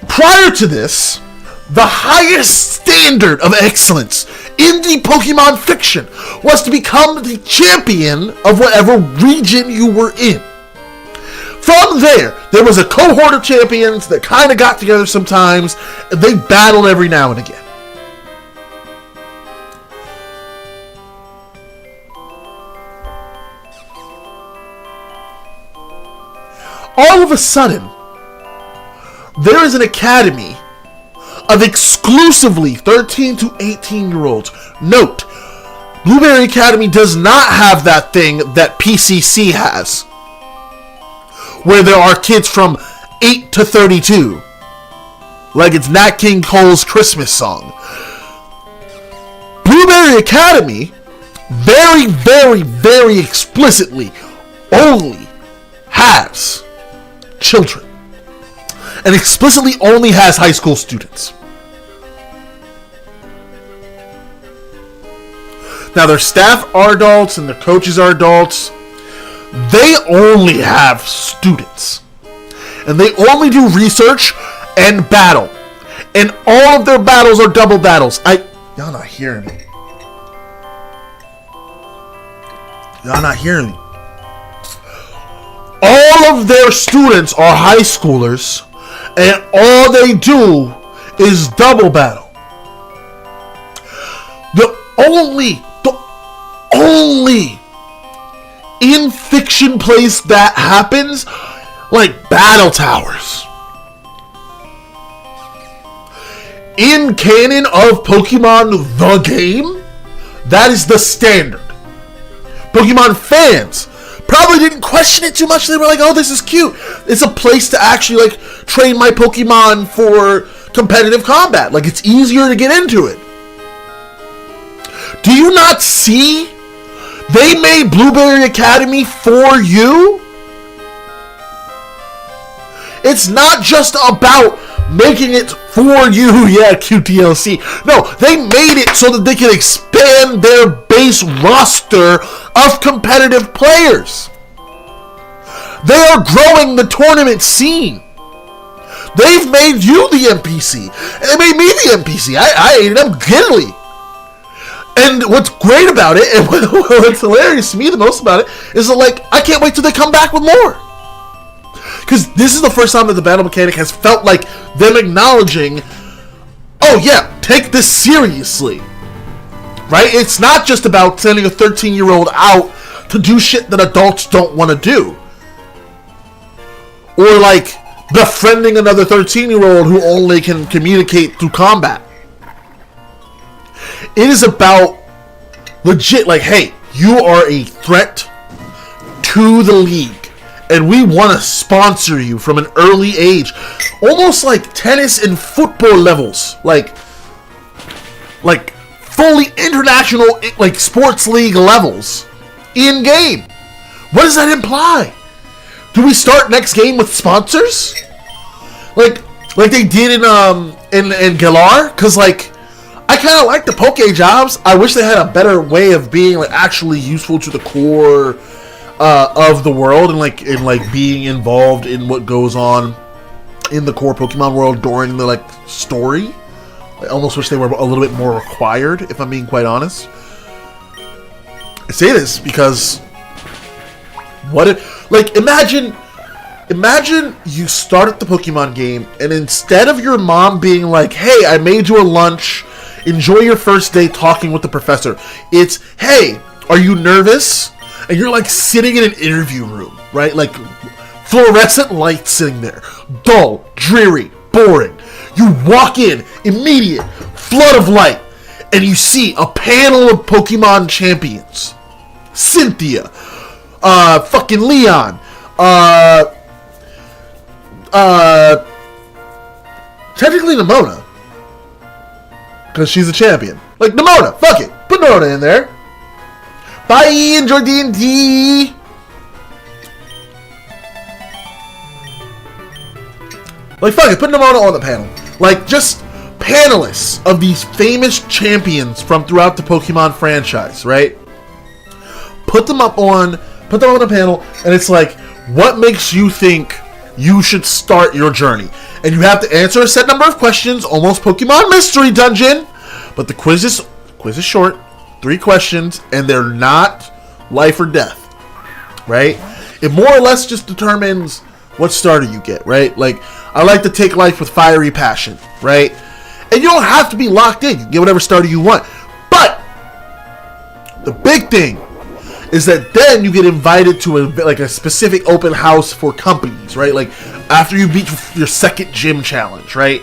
Speaker 3: Prior to this, the highest standard of excellence in the Pokemon fiction was to become the champion of whatever region you were in. From there was a cohort of champions that kind of got together sometimes, and they battled every now and again. All of a sudden, there is an academy of exclusively 13 to 18-year-olds. Note, Blueberry Academy does not have that thing that PCC has, where there are kids from 8 to 32, like it's Nat King Cole's Christmas song. Blueberry Academy very, very, very explicitly only has children, and explicitly only has high school students. Now, their staff are adults and their coaches are adults. They only have students. And they only do research and battle. And all of their battles are double battles. Y'all not hearing me. Y'all not hearing me. All of their students are high schoolers, and all they do is double battle. The only in fiction place that happens, like battle towers. In canon of Pokemon the game, that is the standard. Pokemon fans probably didn't question it too much. They were like, oh, this is cute. It's a place to actually like train my Pokemon for competitive combat. Like, it's easier to get into it. Do you not see? They made Blueberry Academy for you. It's not just about making it for you. Yeah, cute DLC. No, they made it so that they can expand their base roster of competitive players. They are growing the tournament scene. They've made you the NPC. And they made me the NPC. I ate them giddily. And what's great about it, and what's hilarious to me the most about it, is that, like, I can't wait till they come back with more. Because this is the first time that the battle mechanic has felt like them acknowledging, oh yeah, take this seriously. Right? It's not just about sending a 13-year-old out to do shit that adults don't want to do. Or, like, befriending another 13-year-old who only can communicate through combat. It is about legit, like, hey, you are a threat to the league, and we want to sponsor you from an early age, almost like tennis and football levels, like fully international, like sports league levels in game. What does that imply? Do we start next game with sponsors, like they did in Galar? Because, like, I kind of like the Poke jobs. I wish they had a better way of being, like, actually useful to the core of the world, and like being involved in what goes on in the core Pokemon world during the, like, story. I almost wish they were a little bit more required, if I'm being quite honest. I say this because what if, like, imagine you start at the Pokemon game, and instead of your mom being like, hey, I made you a lunch, enjoy your first day talking with the professor, it's, hey, are you nervous? and you're like sitting in an interview room, right? Like fluorescent lights sitting there, dull, dreary, boring. You walk in, immediate flood of light, and you see a panel of Pokemon champions. Cynthia, fucking Leon, technically Nimona, because she's a champion. Like Nimona, fuck it, put Nimona in there. Bye, enjoy D&D. Like fuck it, put Nimona on the panel. Like just panelists of these famous champions from throughout the Pokemon franchise, right? Put them on a panel, and it's like, what makes you think you should start your journey? And you have to answer a set number of questions, almost Pokemon Mystery Dungeon. But the quiz is short, 3 questions, and they're not life or death, right? It more or less just determines what starter you get, right? Like, I like to take life with fiery passion, right? And you don't have to be locked in. You can get whatever starter you want. But the big thing is that then you get invited to a specific open house for companies, right? Like after you beat your second gym challenge, right?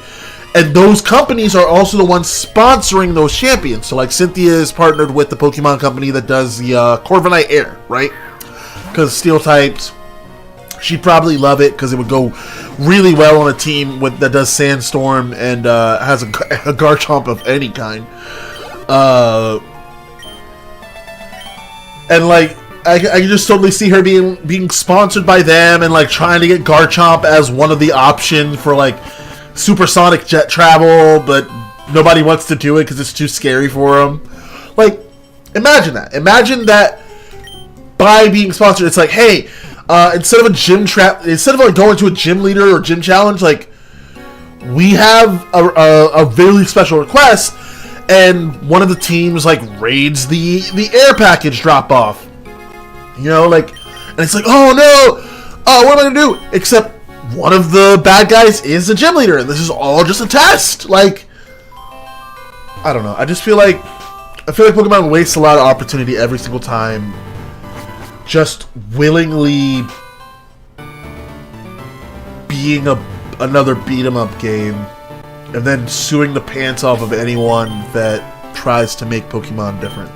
Speaker 3: And those companies are also the ones sponsoring those champions. So like Cynthia is partnered with the Pokemon company that does the Corviknight Air, right? Because Steel types, she'd probably love it because it would go really well on a team that does Sandstorm and has a Garchomp of any kind. And like I can just totally see her being sponsored by them and like trying to get Garchomp as one of the options for like supersonic jet travel, but nobody wants to do it because it's too scary for them. Like, imagine that. Imagine that by being sponsored, it's like, hey, instead of like going to a gym leader or gym challenge, like we have a very special request. And one of the teams like raids the air package drop off, you know, like, and it's like, oh no, what am I gonna do? Except one of the bad guys is a gym leader, and this is all just a test. Like, I don't know. I feel like Pokemon wastes a lot of opportunity every single time, just willingly being another beat 'em up game. And then suing the pants off of anyone that tries to make Pokemon different.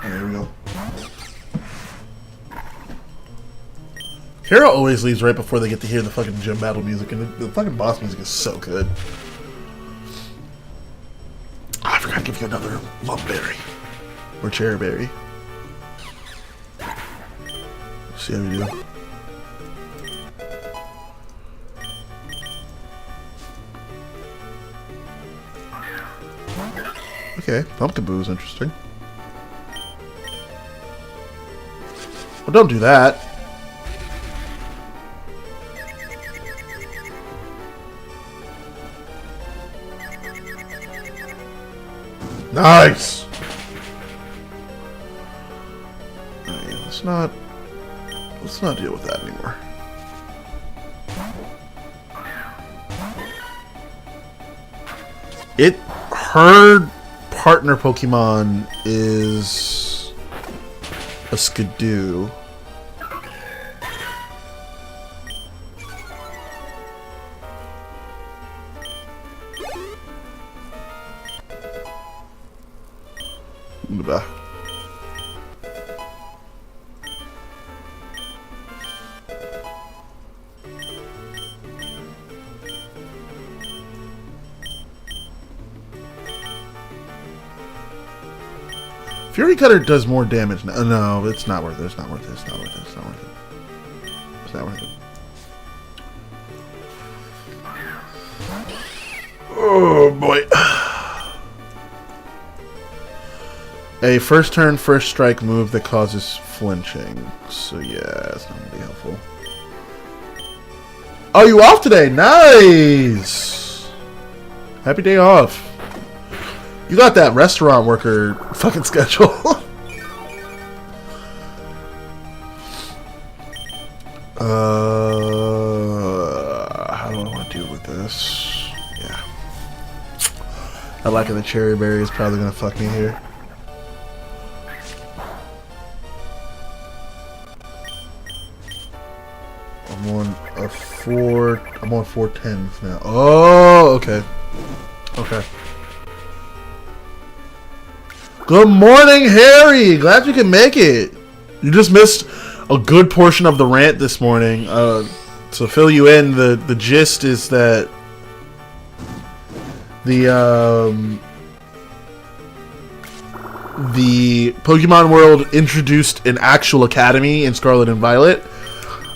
Speaker 3: There we go. Hero always leaves right before they get to hear the fucking gym battle music, and the fucking boss music is so good. Oh, I forgot to give you another Lumberry. Or Cherryberry. See how we do. Okay, Pumpkaboo is interesting. Well, don't do that. Nice! Alright, let's not deal with that anymore. Her partner Pokemon is a Skidoo. Blah. Fury Cutter does more damage now. No, it's not worth it. It's not worth it. It's not worth it. It's not worth it. It's not worth it. Oh boy. A first turn, first strike move that causes flinching. So yeah, it's not gonna be helpful. Oh, you off today? Nice! Happy day off. You got that restaurant worker fucking schedule. How do I want to deal with this? Yeah. I like it. The cherry berry is probably gonna fuck me here. I'm on 410s now. Oh, okay. Okay. Good morning, Harry. Glad you can make it. You just missed a good portion of the rant this morning. To fill you in, the gist is that the Pokemon world introduced an actual academy in Scarlet and Violet.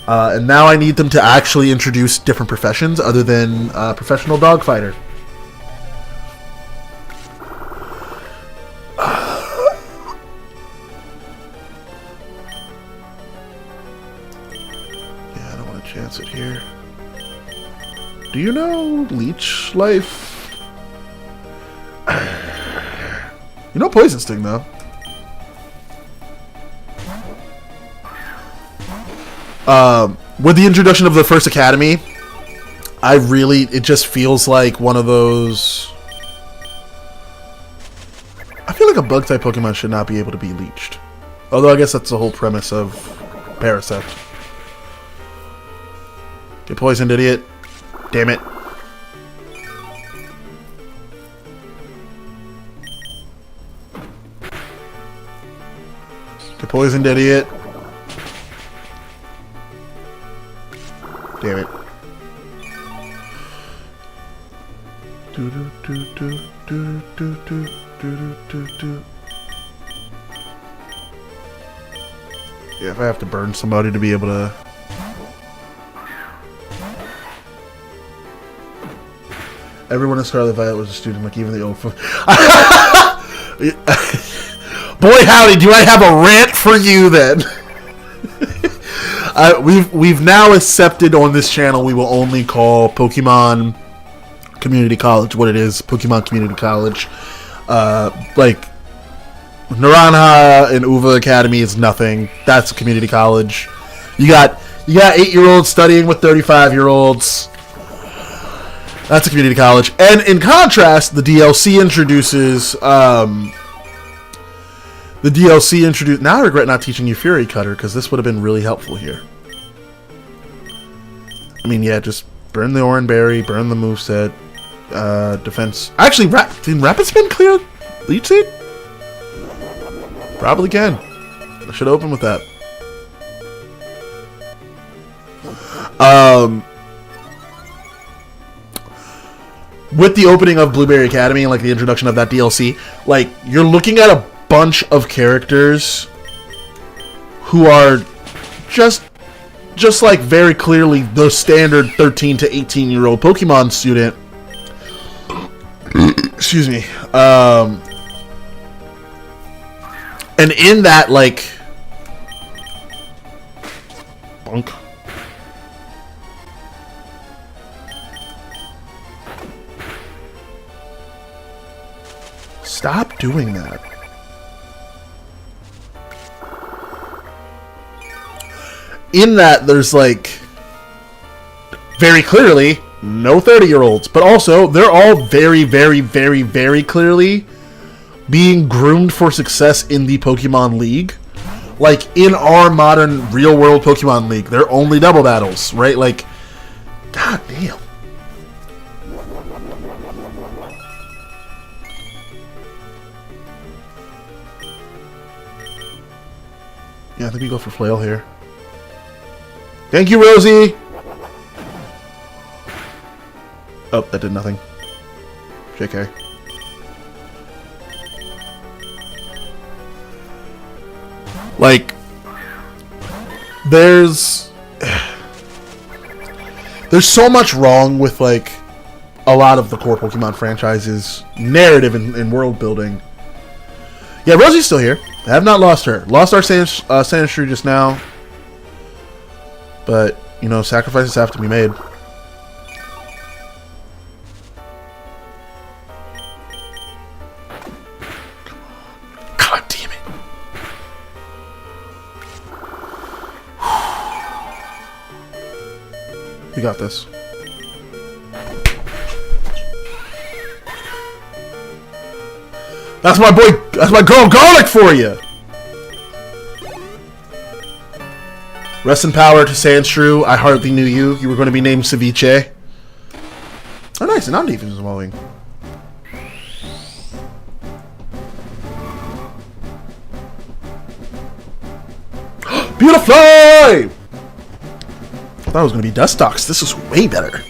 Speaker 3: And now I need them to actually introduce different professions other than professional dog fighter. Yeah, I don't want to chance it here. Do you know Leech Life? You know Poison Sting, though. With the introduction of the first academy, it just feels like one of those. I feel like a bug type Pokemon should not be able to be leeched. Although I guess that's the whole premise of Parasect. Get poisoned, idiot. Damn it. Get poisoned, idiot. Damn it. Yeah, if I have to burn somebody to be able to. Everyone in Scarlet Violet was a student, like even the old. Boy, howdy, do I have a rant for you then? We've now accepted on this channel we will only call Pokemon Community College what it is, Pokemon Community College. Like Naranja and Uva Academy is nothing. That's a community college. You got 8-year-olds studying with 35-year-olds. That's a community college. And in contrast, the DLC introduces now I regret not teaching you Fury Cutter, because this would have been really helpful here. I mean, yeah, just burn the Oran Berry, burn the moveset, defense. Actually, can Rapid Spin clear Leech Seed? Probably can. I should open with that. With the opening of Blueberry Academy and like the introduction of that DLC, like you're looking at a bunch of characters who are just like very clearly the standard 13 to 18-year-old Pokemon student. Excuse me. And in that, like, bunk. Stop doing that. In that, there's like very clearly no 30-year-olds, but also they're all very, very, very, very clearly being groomed for success in the Pokemon League. Like in our modern real-world Pokemon League, they're only double battles, right? Like, god damn. Yeah, I think we go for Flail here. Thank you, Rosie! Oh, that did nothing. JK. Like, there's so much wrong with, like, a lot of the core Pokemon franchises' narrative and world building. Yeah, Rosie's still here. I have not lost her. Lost our Sandistry just now. But, you know, sacrifices have to be made. You got this. That's my boy. That's my girl Garlic for you. Rest in power to Sandshrew. I hardly knew you. You were going to be named Ceviche. Oh, nice. And non-defense is evolving. Beautiful! I thought it was going to be Dustox. This is way better.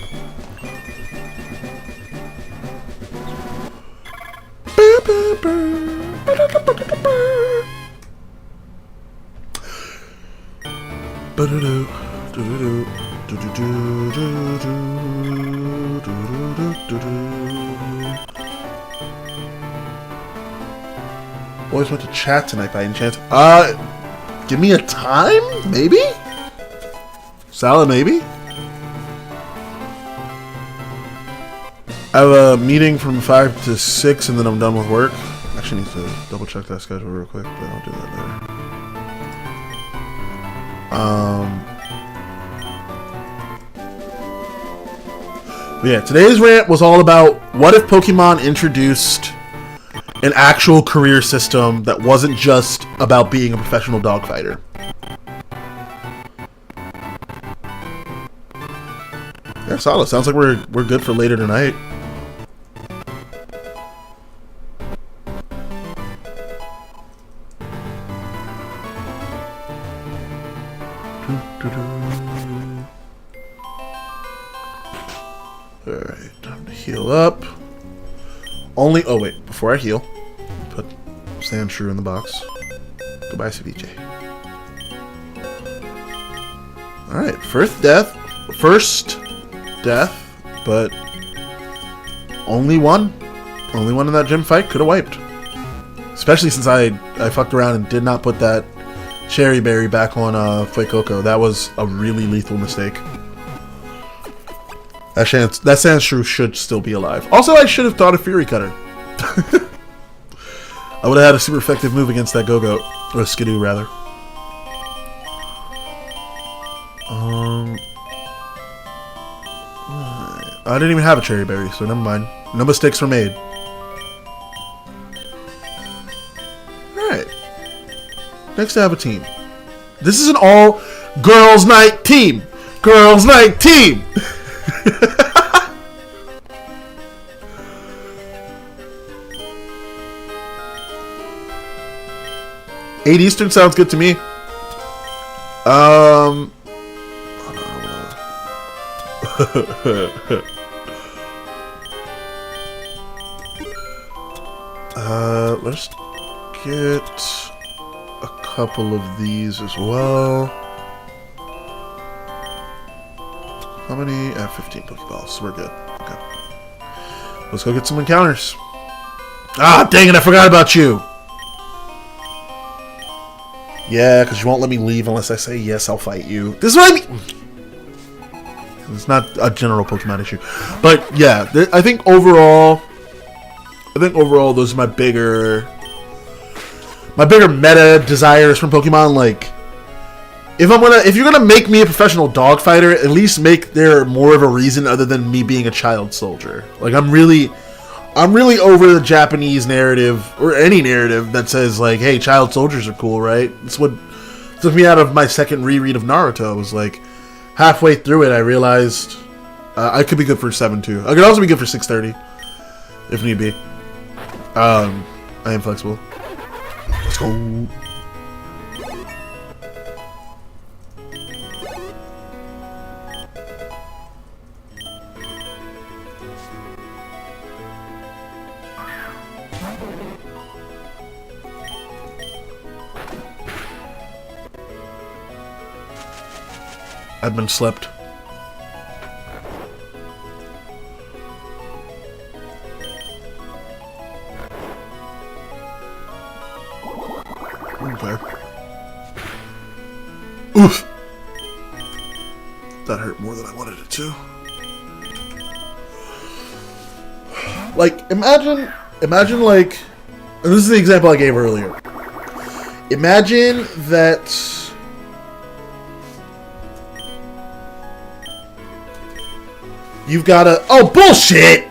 Speaker 3: Boys went to chat tonight by any chance? Give me a time? Maybe? Salad, maybe? I have a meeting from 5 to 6 and then I'm done with work. Actually need to double check that schedule real quick, but I'll do that later. But yeah, today's rant was all about what if Pokemon introduced an actual career system that wasn't just about being a professional dog fighter. Yeah, solid. Sounds like we're good for later tonight. Alright, time to heal up. Only, oh wait, before I heal, put Sandshrew in the box. Goodbye, Ceviche. Alright, first death, but only one in that gym fight could have wiped. Especially since I fucked around and did not put that Cherry Berry back on Fuecoco. That was a really lethal mistake. That Sandshrew should still be alive. Also, I should have thought of Fury Cutter. I would have had a super effective move against that Go-Goat. Or Skidoo, rather. I didn't even have a Cherry Berry, so never mind. No mistakes were made. Alright. Next, I have a team. This is an all-girls night team! Girls night team! 8 Eastern sounds good to me. Let's get a couple of these as well. How many? I have 15 Pokeballs, so we're good. Okay. Let's go get some encounters. Ah, dang it, I forgot about you! Yeah, because you won't let me leave unless I say yes, I'll fight you. This is what I mean! It's not a general Pokemon issue. But, yeah, I think overall, those are my bigger meta desires from Pokemon. Like, if you're gonna make me a professional dog fighter, at least make there more of a reason other than me being a child soldier. Like, I'm really over the Japanese narrative, or any narrative that says, like, hey, child soldiers are cool, right? That's what took me out of my second reread of Naruto. It was like, halfway through it, I realized I could be good for 7-2. I could also be good for 630, if need be. I am flexible. Let's go. I've been slept. Okay. Oof! That hurt more than I wanted it to. Like, imagine like, and this is the example I gave earlier. Imagine that You've got to... Oh, bullshit!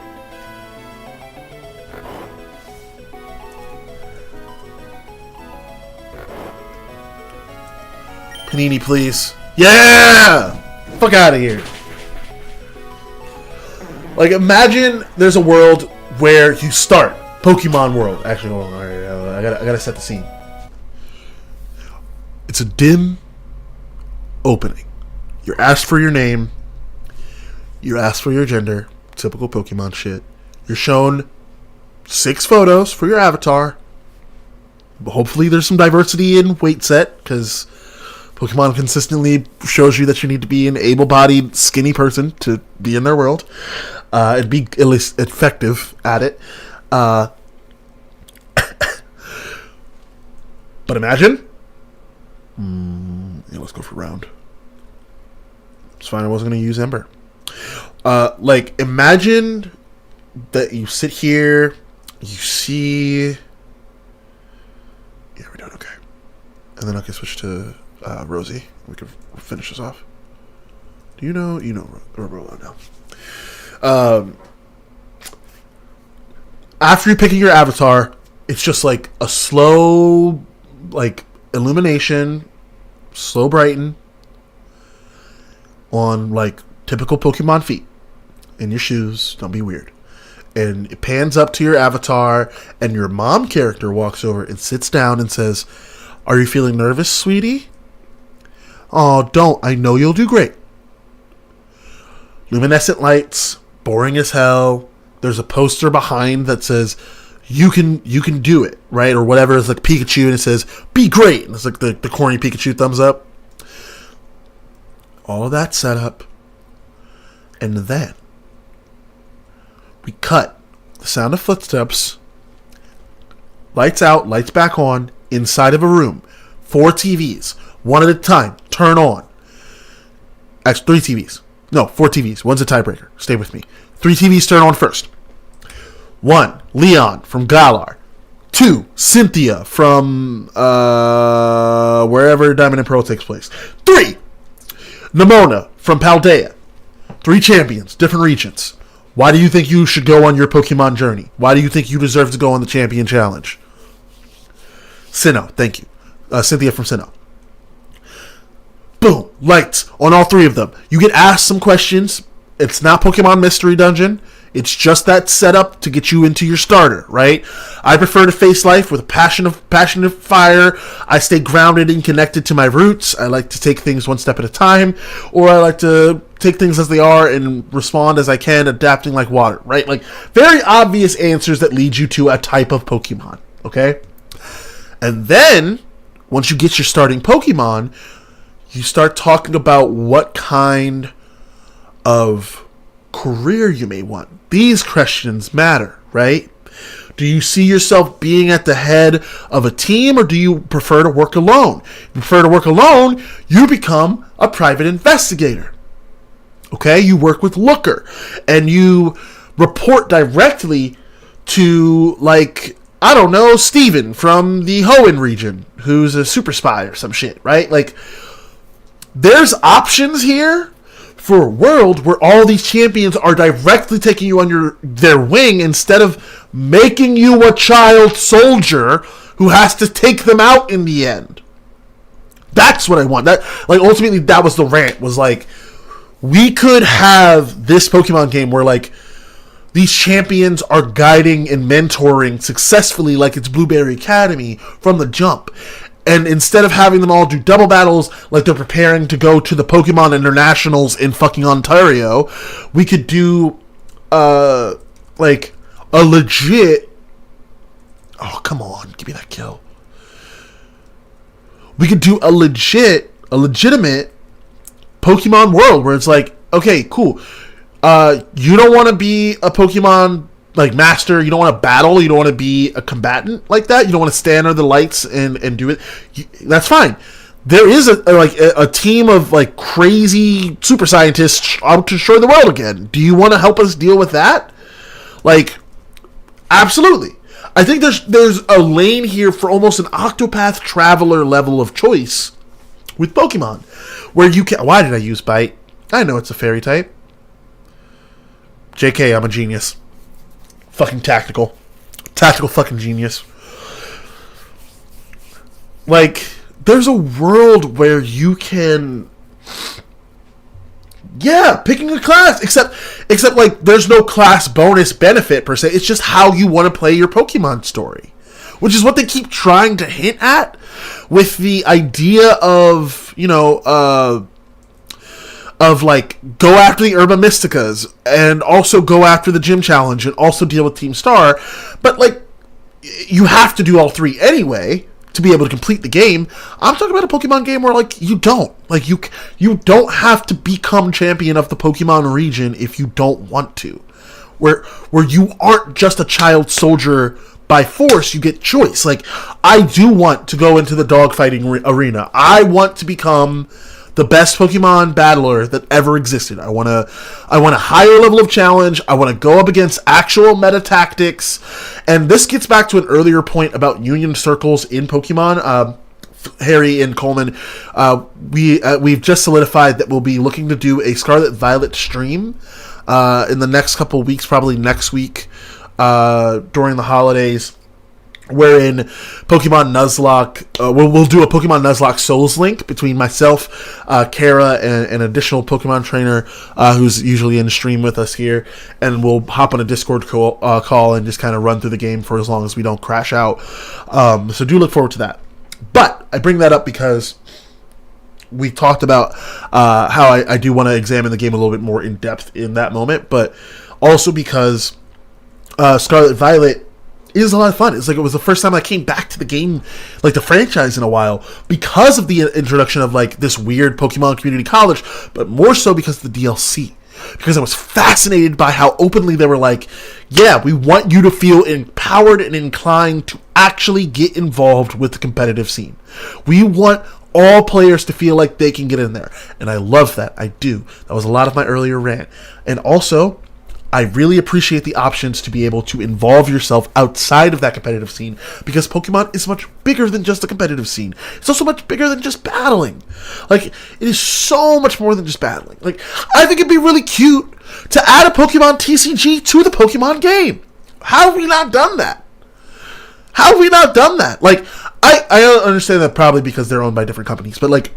Speaker 3: Panini, please. Yeah! Fuck out of here. Like, imagine there's a world where you start. Pokemon World. Actually, hold on. All right, I gotta set the scene. It's a dim opening. You're asked for your name. You're asked for your gender. Typical Pokemon shit. You're shown 6 photos for your avatar. Hopefully there's some diversity in weight set, because Pokemon consistently shows you that you need to be an able-bodied, skinny person to be in their world. And be at least effective at it. But imagine... yeah, let's go for round. It's fine, I wasn't going to use Ember. Like, imagine that you sit here, you see... Yeah, we're doing okay. And then I can switch to Rosie. We can finish this off. Do you know? You know Rolo now. After you're picking your avatar, it's just like a slow, like, illumination, slow brighten on, like, typical Pokemon feet in your shoes. Don't be weird. And it pans up to your avatar, and your mom character walks over and sits down and says, "Are you feeling nervous, sweetie?" "Oh, don't. I know you'll do great." Luminescent lights, boring as hell. There's a poster behind that says, you can do it, right? Or whatever. It's like Pikachu, and it says, "Be great." And it's like the corny Pikachu thumbs up. All of that set up. And then we cut the sound of footsteps, lights out, lights back on, inside of a room. 4 TVs, one at a time, turn on. Actually, 3 TVs. No, 4 TVs. One's a tiebreaker. Stay with me. 3 TVs turn on first. 1, Leon from Galar. 2, Cynthia from wherever Diamond and Pearl takes place. 3, Nimona from Paldea. 3 champions, different regions. Why do you think you should go on your Pokemon journey? Why do you think you deserve to go on the Champion Challenge? Sinnoh, thank you. Cynthia from Sinnoh. Boom, lights on all 3 of them. You get asked some questions. It's not Pokemon Mystery Dungeon. It's just that setup to get you into your starter, right? I prefer to face life with a passionate fire. I stay grounded and connected to my roots. I like to take things one step at a time, or I like to take things as they are and respond as I can, adapting like water, right? Like, very obvious answers that lead you to a type of Pokemon, okay? And then, once you get your starting Pokemon, you start talking about what kind of career you may want. These questions matter, right? Do you see yourself being at the head of a team, or do you prefer to work alone? If you prefer to work alone, you become a private investigator. Okay? You work with Looker, and you report directly to, like, I don't know, Steven from the Hoenn region, who's a super spy or some shit, right? Like, there's options here for a world where all these champions are directly taking you on their wing, instead of making you a child soldier who has to take them out in the end. That's what I want. That, like, ultimately, that was the rant, was like, we could have this Pokemon game where, like, these champions are guiding and mentoring successfully, like it's Blueberry Academy, from the jump. And instead of having them all do double battles like they're preparing to go to the Pokemon Internationals in fucking Ontario, we could do, like, a legit... Oh, come on. Give me that kill. We could do a legitimate Pokemon world where it's like, okay, cool. You don't want to be a Pokemon, like, master. You don't want to battle. You don't want to be a combatant like that. You don't want to stand under the lights and do it. That's fine. There is a team of, like, crazy super scientists out to destroy the world again. Do you want to help us deal with that? Like, absolutely. I think there's a lane here for almost an Octopath Traveler level of choice with Pokemon, where you can... Why did I use Bite? I know it's a fairy type. JK, I'm a genius. Fucking tactical. Tactical fucking genius. Like, there's a world where you can... Yeah, picking a class. Except like, there's no class bonus benefit, per se. It's just how you want to play your Pokemon story. Which is what they keep trying to hint at with the idea of, you know, of like, go after the Urba Mysticas and also go after the Gym Challenge and also deal with Team Star. But, like, you have to do all three anyway to be able to complete the game. I'm talking about a Pokemon game where, like, you don't. Like, you don't have to become champion of the Pokemon region if you don't want to. Where you aren't just a child soldier by force, you get choice. Like, I do want to go into the dogfighting arena. I want to become the best Pokemon battler that ever existed. I want a higher level of challenge. I want to go up against actual meta tactics. And this gets back to an earlier point about union circles in Pokemon. Harry and Coleman, we've just solidified that we'll be looking to do a Scarlet Violet stream in the next couple of weeks, probably next week, during the holidays, wherein Pokemon Nuzlocke, we'll do a Pokemon Nuzlocke Souls link between myself, Kara, and an additional Pokemon trainer who's usually in stream with us here, and we'll hop on a Discord call and just kind of run through the game for as long as we don't crash out. So do look forward to that. But I bring that up because we talked about how I do want to examine the game a little bit more in depth in that moment, but also because Scarlet Violet is a lot of fun. It's like it was the first time I came back to the game, like the franchise, in a while, because of the introduction of like this weird Pokemon Community College, but more so because of the DLC. Because I was fascinated by how openly they were like, yeah, we want you to feel empowered and inclined to actually get involved with the competitive scene. We want all players to feel like they can get in there. And I love that. I do. That was a lot of my earlier rant. And also, I really appreciate the options to be able to involve yourself outside of that competitive scene, because Pokemon is much bigger than just a competitive scene. It's also much bigger than just battling. Like, it is so much more than just battling. Like, I think it'd be really cute to add a Pokemon TCG to the Pokemon game. How have we not done that? How have we not done that? Like, I understand that probably because they're owned by different companies, but like,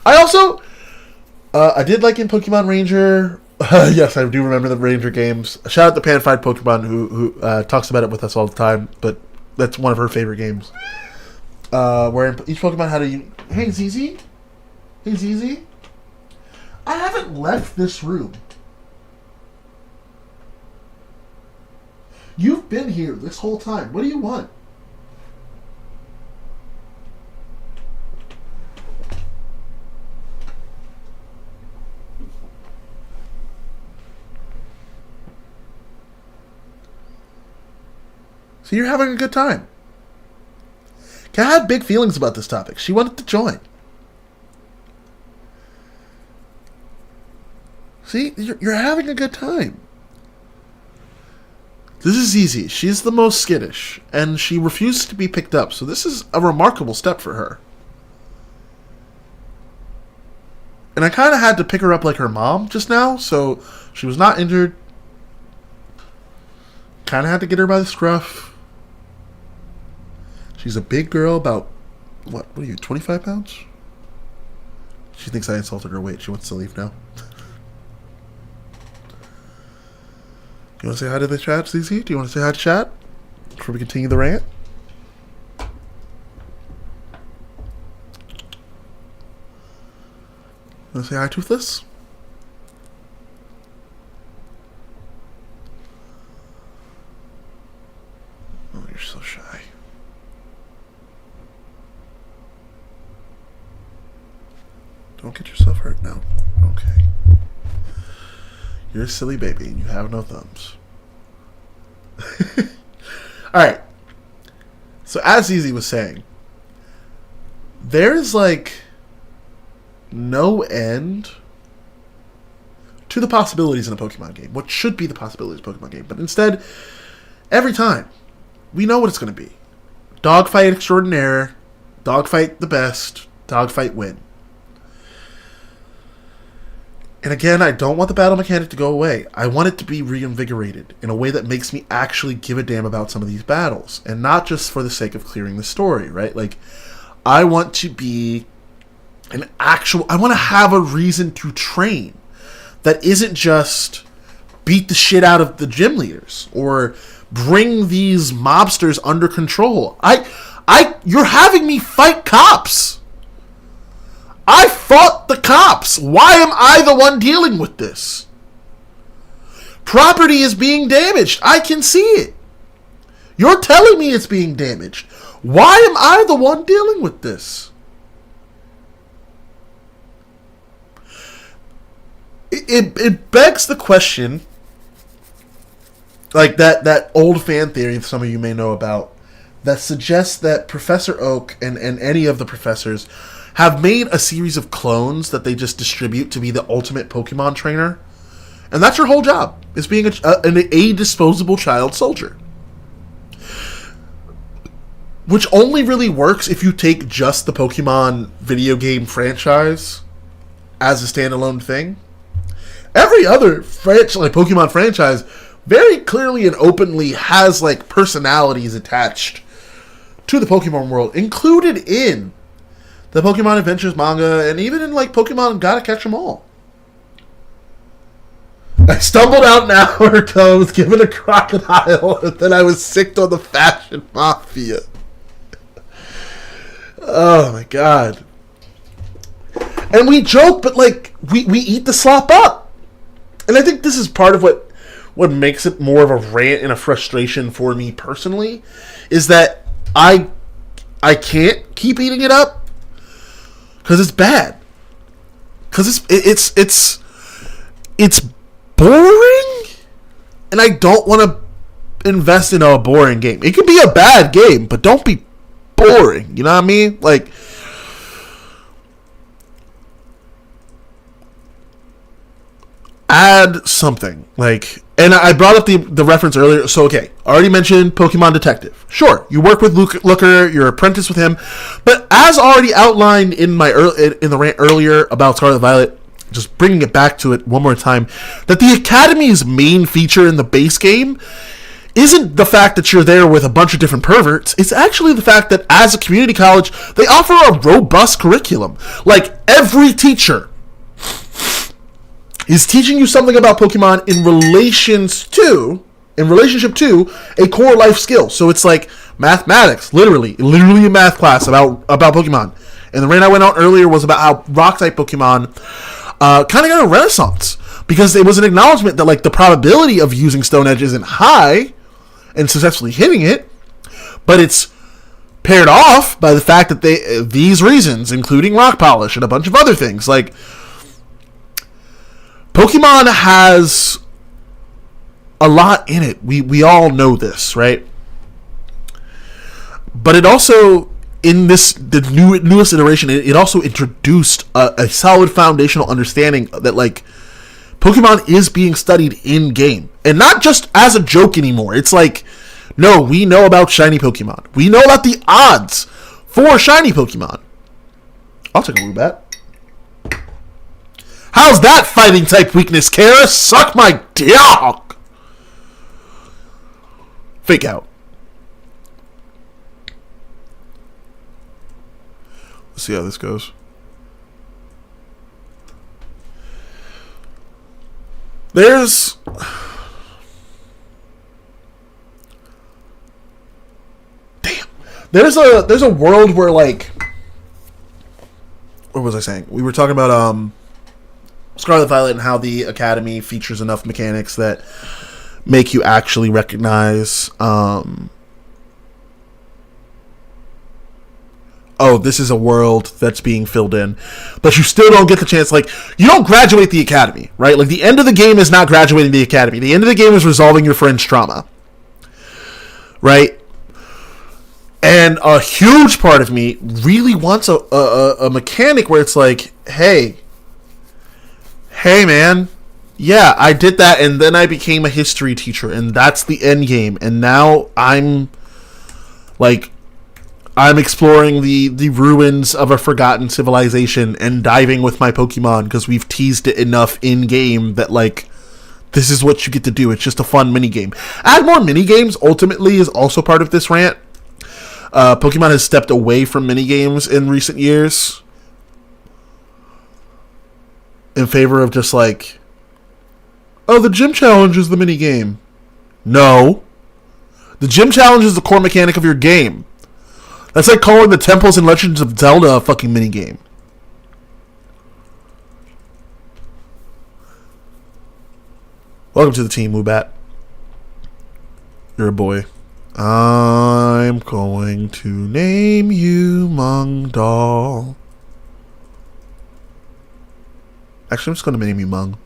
Speaker 3: I also, I did like in Pokemon Ranger. Yes, I do remember the Ranger games. Shout out to Panified Pokemon who talks about it with us all the time, but that's one of her favorite games. Where each Pokemon had a... Hey, ZZ? Hey, ZZ? I haven't left this room. You've been here this whole time. What do you want? So you're having a good time. Kat had big feelings about this topic. She wanted to join. See, you're having a good time. This is easy. She's the most skittish, and she refuses to be picked up, so this is a remarkable step for her. And I kind of had to pick her up like her mom just now, so she was not injured. Kind of had to get her by the scruff. She's a big girl, about, what are you, 25 pounds? She thinks I insulted her weight. She wants to leave now. You want to say hi to the chat, ZZ? Do you want to say hi to chat before we continue the rant? You want to say hi, Toothless? Oh, you're so shy. Don't get yourself hurt now. Okay. You're a silly baby and you have no thumbs. Alright. So as Easy was saying, there's like no end to the possibilities in a Pokemon game. What should be the possibilities of a Pokemon game. But instead, every time, we know what it's going to be. Dogfight extraordinaire. Dogfight the best. Dogfight win. And again, I don't want the battle mechanic to go away. I want it to be reinvigorated in a way that makes me actually give a damn about some of these battles. And not just for the sake of clearing the story, right? Like, I want to be I want to have a reason to train that isn't just beat the shit out of the gym leaders or bring these mobsters under control. You're having me fight cops. I fought the cops. Why am I the one dealing with this? Property is being damaged. I can see it. You're telling me it's being damaged. Why am I the one dealing with this? It begs the question, like that old fan theory some of you may know about, that suggests that Professor Oak and any of the professors have made a series of clones that they just distribute to be the ultimate Pokemon trainer. And that's your whole job, is being a disposable child soldier. Which only really works if you take just the Pokemon video game franchise as a standalone thing. Every other Pokemon franchise very clearly and openly has like personalities attached to the Pokemon world, included in the Pokemon Adventures manga, and even in like Pokemon Gotta Catch 'Em All. I stumbled out an hour ago, I was given a crocodile, and then I was sicked on the Fashion Mafia. Oh my god. And we joke, but like, we eat the slop up. And I think this is part of what makes it more of a rant and a frustration for me personally, is that I can't keep eating it up because it's bad. Because it's boring, and I don't want to invest in a boring game. It could be a bad game, but don't be boring. You know what I mean? Like, add something. Like, and I brought up the reference earlier. So, okay, I already mentioned Pokemon Detective. Sure, you work with Looker, you're apprentice with him, but as already outlined in the rant earlier about Scarlet Violet, just bringing it back to it one more time, that the Academy's main feature in the base game isn't the fact that you're there with a bunch of different perverts. It's actually the fact that as a community college, they offer a robust curriculum. Like, every teacher is teaching you something about Pokemon in relationship to a core life skill. So it's like mathematics, literally a math class about Pokemon. And the rant I went out earlier was about how rock-type Pokemon kind of got a renaissance, because it was an acknowledgement that like the probability of using Stone Edge isn't high and successfully hitting it, but it's paired off by the fact that these reasons, including rock polish and a bunch of other things, like Pokemon has a lot in it. We all know this, right? But it also, in the newest iteration, it also introduced a solid foundational understanding that like Pokemon is being studied in game, and not just as a joke anymore. It's like, no, we know about shiny Pokemon. We know about the odds for shiny Pokemon. I'll take a Woobat. How's that fighting type weakness, Kara? Suck my dick! Fake out. Let's see how this goes. There's a world where, like, what was I saying? We were talking about Scarlet Violet and how the Academy features enough mechanics that make you actually recognize this is a world that's being filled in, but you still don't get the chance. Like, you don't graduate the Academy, right? Like, the end of the game is not graduating the Academy. The end of the game is resolving your friend's trauma, right? And a huge part of me really wants a mechanic where it's like, hey man, yeah, I did that, and then I became a history teacher, and that's the end game, and now I'm like I'm exploring the ruins of a forgotten civilization and diving with my Pokemon because we've teased it enough in-game that, like, this is what you get to do. It's just a fun minigame. Add more minigames, ultimately, is also part of this rant. Pokemon has stepped away from minigames in recent years in favor of just, like, oh, the gym challenge is the minigame. No. The gym challenge is the core mechanic of your game. That's like calling the Temples and Legends of Zelda a fucking minigame. Welcome to the team, Woobat. You're a boy. I'm going to name you Mung Doll. Actually, I'm just going to name you Mung.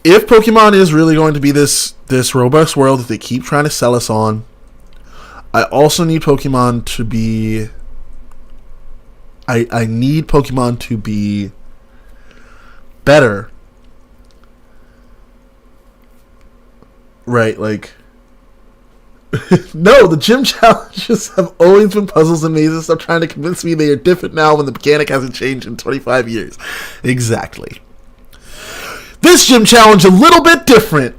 Speaker 3: If Pokemon is really going to be this robust world that they keep trying to sell us on, I also need Pokemon to be... I need Pokemon to be better. Right, like... No, the gym challenges have always been puzzles and mazes. Stop trying to convince me they are different now when the mechanic hasn't changed in 25 years. Exactly. This gym challenge a little bit different.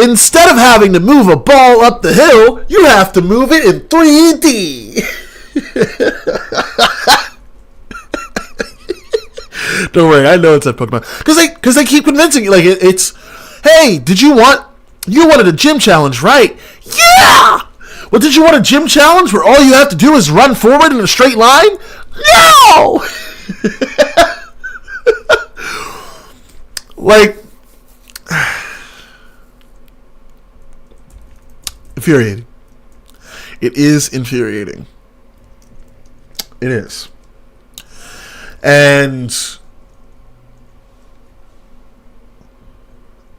Speaker 3: Instead of having to move a ball up the hill, you have to move it in 3D. Don't worry, I know it's at Pokemon. Because they keep convincing you. Like, it's, hey, you wanted a gym challenge, right? Yeah! Well, did you want a gym challenge where all you have to do is run forward in a straight line? No! Like, infuriating. It is infuriating. It is. And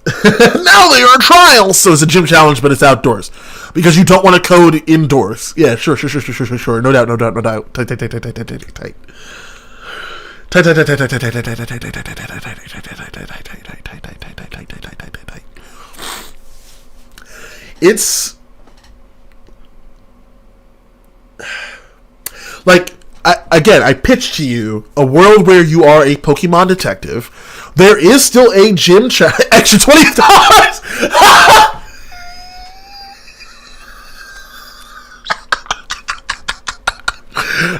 Speaker 3: now they are trials, so it's a gym challenge, but it's outdoors because you don't want to code indoors. Yeah, sure. No doubt. Tight. It's like, I pitched to you a world where you are a Pokemon detective. There is still a gym extra $20.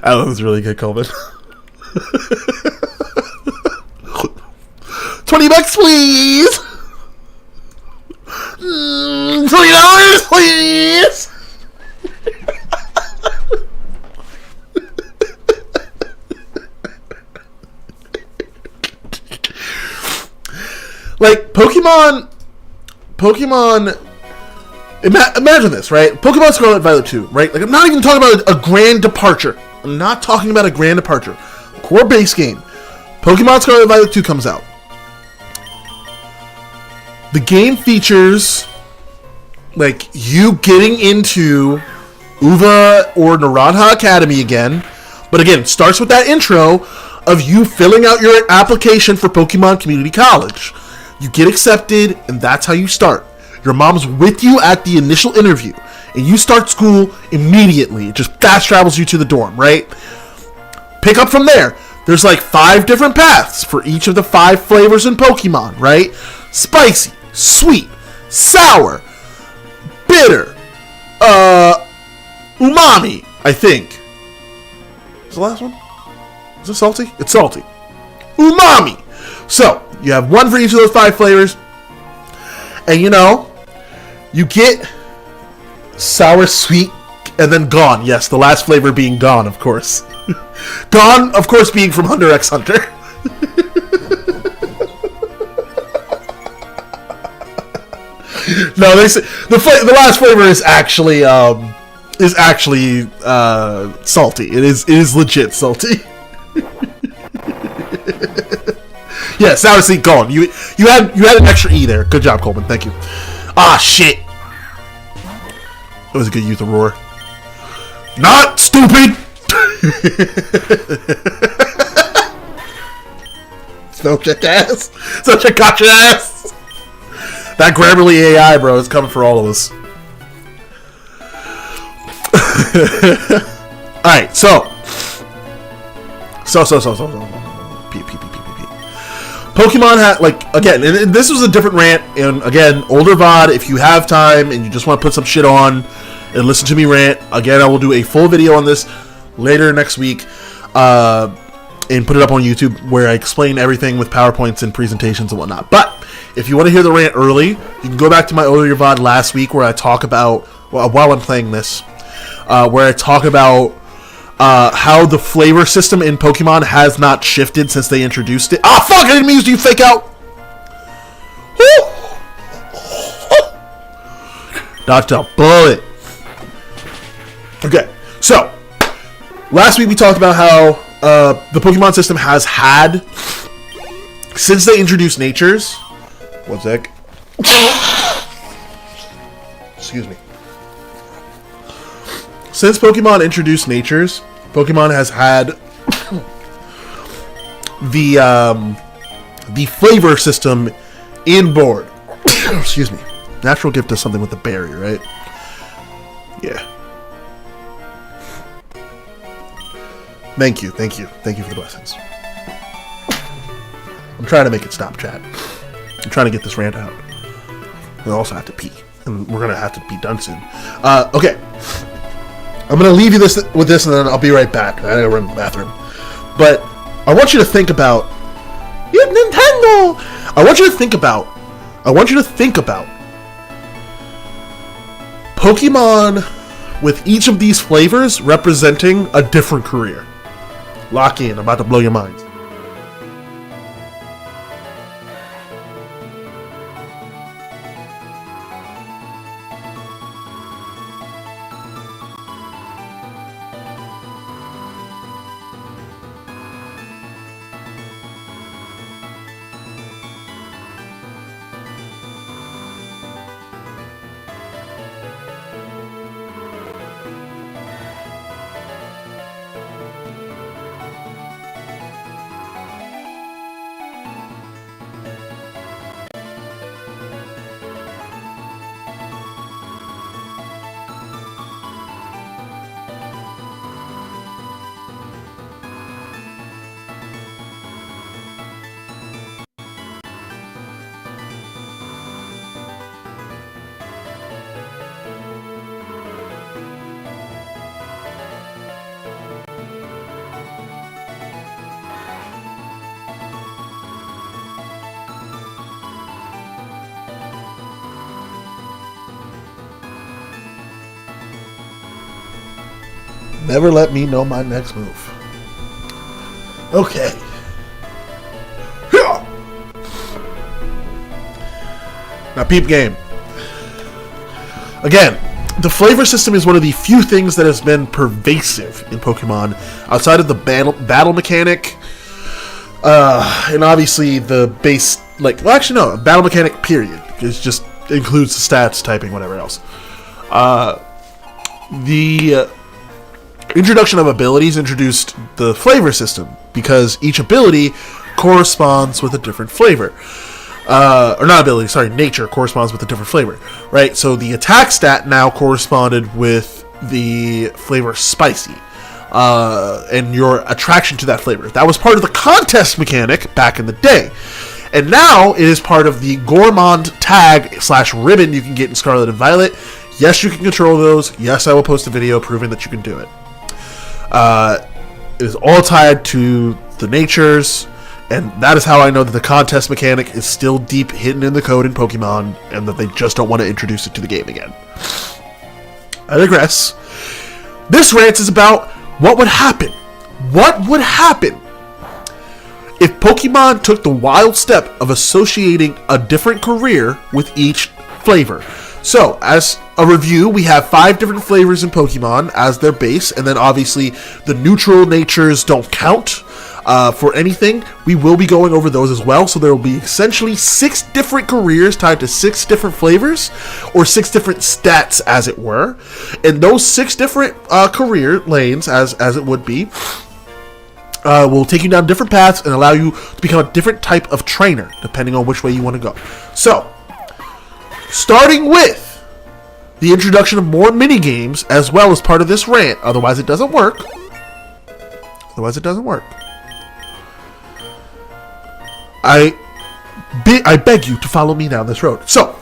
Speaker 3: That was really good, Coleman. $20, please. $20, please. Like, Pokemon. Imagine this, right? Pokemon Scarlet Violet 2, right? Like, I'm not even talking about a grand departure. I'm not talking about a grand departure. Core base game. Pokemon Scarlet Violet 2 comes out. The game features, like, you getting into Uva or Naranja Academy again. But again, starts with that intro of you filling out your application for Pokemon Community College. You get accepted, and that's how you start. Your mom's with you at the initial interview, and you start school immediately. It just fast travels you to the dorm, right? Pick up from there. There's like 5 different paths for each of the 5 flavors in Pokemon, right? Spicy, sweet, sour, bitter, umami, I think. Is the last one? Is it salty? It's salty. Umami. So, you have one for each of those 5 flavors. And you get sour, sweet, and then gone. Yes, the last flavor being gone, of course. Gone, of course, being from Hunter x Hunter. No, they say the last flavor is actually salty. It is legit salty. Yeah, sour sweet gone. You had an extra E there. Good job, Coleman. Thank you. Ah, shit. That was a good use of roar. Not stupid. Smoke check ass. Such a gotcha ass. That Grammarly AI, bro, is coming for all of us. Alright, so. Pokemon had, like, again, and this was a different rant, and again, older VOD, if you have time and you just want to put some shit on and listen to me rant, again, I will do a full video on this later next week, and put it up on YouTube where I explain everything with PowerPoints and presentations and whatnot. But if you want to hear the rant early, you can go back to my older VOD last week where I talk about, well, while I'm playing this, where I talk about how the flavor system in Pokemon has not shifted since they introduced it. Ah, fuck! I didn't mean to use fake out! Dodged a bullet. Okay, so, last week we talked about how the Pokemon system has had, since they introduced Natures... One sec. Excuse me. Since Pokemon introduced Natures, Pokemon has had the flavor system inboard. Excuse me. Natural Gift does something with the berry, right? Yeah. Thank you for the blessings. I'm trying to make it stop, chat. I'm trying to get this rant out. We also have to pee, and we're gonna have to be done soon. Okay. I'm going to leave you with this, and then I'll be right back. I gotta run to the bathroom. But I want you to think about... Nintendo! I want you to think about Pokemon with each of these flavors representing a different career. Lock in. I'm about to blow your minds. Never let me know my next move. Okay. Now, peep game. Again, the flavor system is one of the few things that has been pervasive in Pokemon outside of the battle mechanic, and obviously the base, like, well, actually no, battle mechanic period. It just includes the stats, typing, whatever else. The introduction of abilities introduced the flavor system because each ability corresponds with a different flavor. Or not ability, sorry, nature corresponds with a different flavor, right? So the attack stat now corresponded with the flavor spicy, and your attraction to that flavor. That was part of the contest mechanic back in the day. And now it is part of the Gourmand tag / ribbon you can get in Scarlet and Violet. Yes, you can control those. Yes, I will post a video proving that you can do it. It is all tied to the natures, and that is how I know that the contest mechanic is still deep hidden in the code in Pokemon, and that they just don't want to introduce it to the game again. I digress. This rant is about what would happen. What would happen if Pokemon took the wild step of associating a different career with each flavor? So, as a review, we have 5 different flavors in Pokemon as their base, and then obviously the neutral natures don't count for anything. We will be going over those as well, so there will be essentially 6 different careers tied to 6 different flavors, or 6 different stats, as it were. And those 6 different career lanes, as it would be, will take you down different paths and allow you to become a different type of trainer, depending on which way you want to go. So, starting with the introduction of more mini games as well as part of this rant. Otherwise, it doesn't work. I beg you to follow me down this road. So,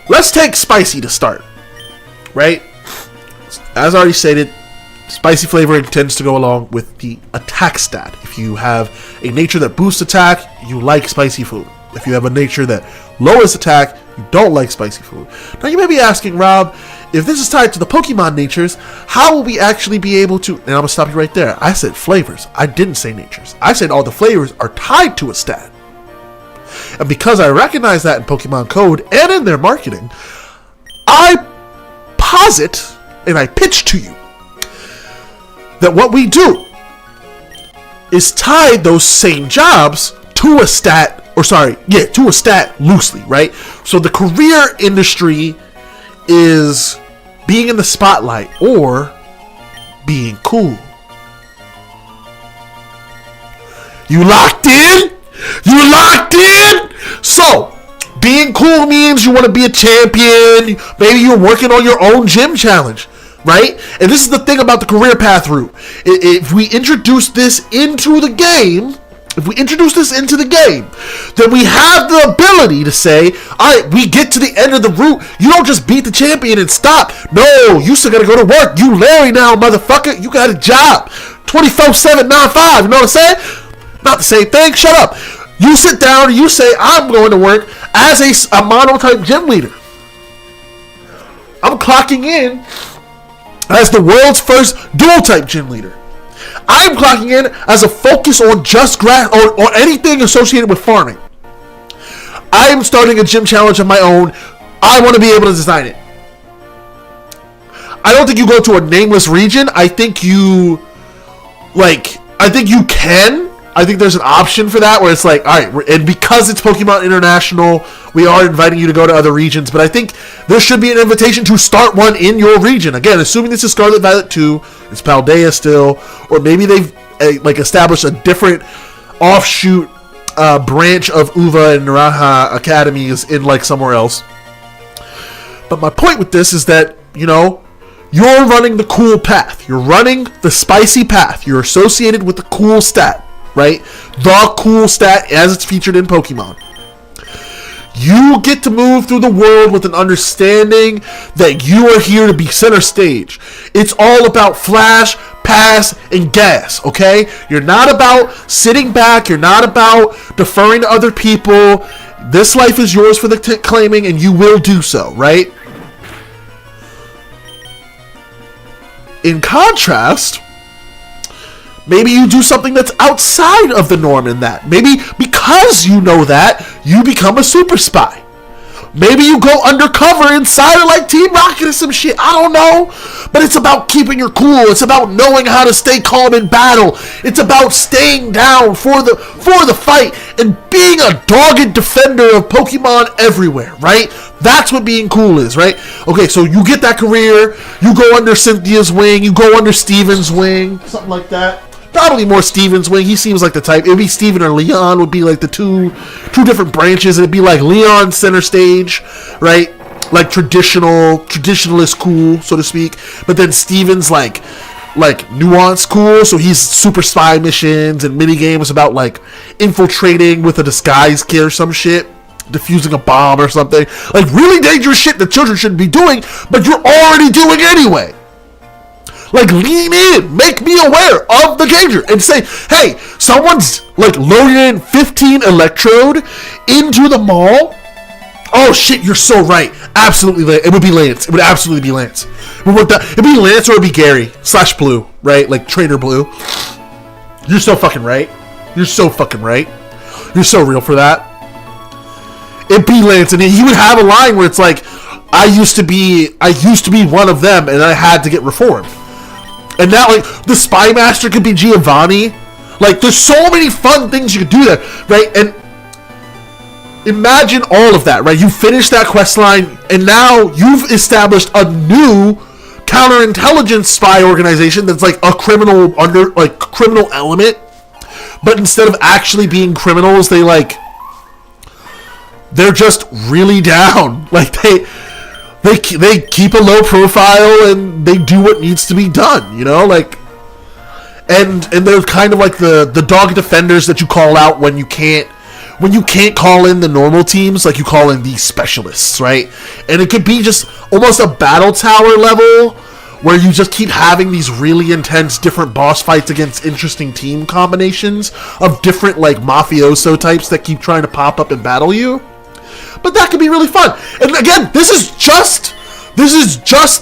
Speaker 3: let's take spicy to start. Right? As already stated, spicy flavoring tends to go along with the attack stat. If you have a nature that boosts attack, you like spicy food. If you have a nature that lowers attack, you don't like spicy food. Now you may be asking, Rob, if this is tied to the Pokemon natures, how will we actually be able to... And I'm going to stop you right there. I said flavors. I didn't say natures. I said all the flavors are tied to a stat. And because I recognize that in Pokemon Code and in their marketing, I posit and I pitch to you that what we do is tie those same jobs to a stat, to a stat loosely, right? So the career industry is being in the spotlight or being cool. You locked in? You locked in? So, being cool means you want to be a champion. Maybe you're working on your own gym challenge, right? And this is the thing about the career path route. If we introduce this into the game, then we have the ability to say, all right, we get to the end of the route. You don't just beat the champion and stop. No, you still got to go to work. You Larry now, motherfucker. You got a job. 24/7, 9/5. You know what I'm saying? Not the same thing. Shut up. You sit down and you say, I'm going to work as a mono-type gym leader. I'm clocking in as the world's first dual-type gym leader. I'm clocking in as a focus on just grass or anything associated with farming. I'm starting a gym challenge of my own. I want to be able to design it. I don't think you go to a nameless region. I think you can. I think there's an option for that where it's like, all right, and because it's Pokemon International, we are inviting you to go to other regions, but I think there should be an invitation to start one in your region. Again, assuming this is Scarlet Violet 2, it's Paldea still, or maybe they've established a different offshoot branch of UVA and Naraha academies in somewhere else. But my point with this is that, you're running the cool path. You're running the spicy path. You're associated with the cool stat. Right? The cool stat as it's featured in Pokemon. You get to move through the world with an understanding that you are here to be center stage. It's all about flash, pass, and gas, okay? You're not about sitting back. You're not about deferring to other people. This life is yours for the claiming, and you will do so, right? In contrast, maybe you do something that's outside of the norm in that. Maybe because you know that, you become a super spy. Maybe you go undercover inside of Team Rocket or some shit. I don't know. But it's about keeping your cool. It's about knowing how to stay calm in battle. It's about staying down for the fight and being a dogged defender of Pokemon everywhere, right? That's what being cool is, right? Okay, so you get that career. You go under Cynthia's wing. You go under Steven's wing. Something like that. Probably more Steven's wing. He seems like the type. It would be Steven or Leon would be the two different branches. It'd be Leon center stage, right? Traditionalist cool, so to speak. But then Steven's nuance cool. So he's super spy missions and mini games about infiltrating with a disguise kit or some shit, defusing a bomb or something. Really dangerous shit that children shouldn't be doing, but you're already doing anyway. Lean in, make me aware of the danger, and say, hey, someone's loading in 15 electrode into the mall. Oh shit, you're so right. Absolutely, it would be Lance. It would absolutely be Lance. It'd be Lance or it'd be Gary / Blue, right? Trainer Blue. You're so fucking right. You're so fucking right. You're so real for that. It'd be Lance, and he would have a line where it's I used to be one of them, and I had to get reformed. And now, the Spy Master could be Giovanni. There's so many fun things you could do there, right? And imagine all of that, right? You finish that quest line, and now you've established a new counterintelligence spy organization that's a criminal criminal element. But instead of actually being criminals, they're just really down. they keep a low profile and they do what needs to be done, you know, like, and they're kind of like the dog defenders that you call out when you can't call in the normal teams, like you call in these specialists, right? And it could be just almost a battle tower level where you just keep having these really intense different boss fights against interesting team combinations of different like mafioso types that keep trying to pop up and battle you. But that could be really fun. And again, this is just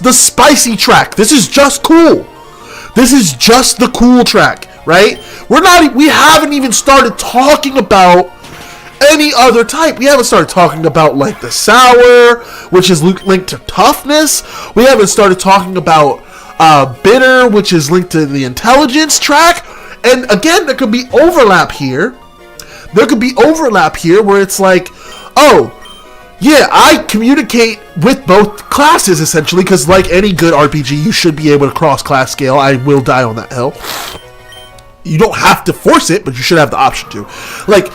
Speaker 3: the spicy track. This is just cool. This is just the cool track, right? We haven't even started talking about any other type. We haven't started talking about like the sour, which is linked to toughness. We haven't started talking about bitter, which is linked to the intelligence track. And again, there could be overlap here. There could be overlap here where it's like, oh, yeah, I communicate with both classes, essentially, because like any good RPG, you should be able to cross-class scale. I will die on that hill. You don't have to force it, but you should have the option to. Like,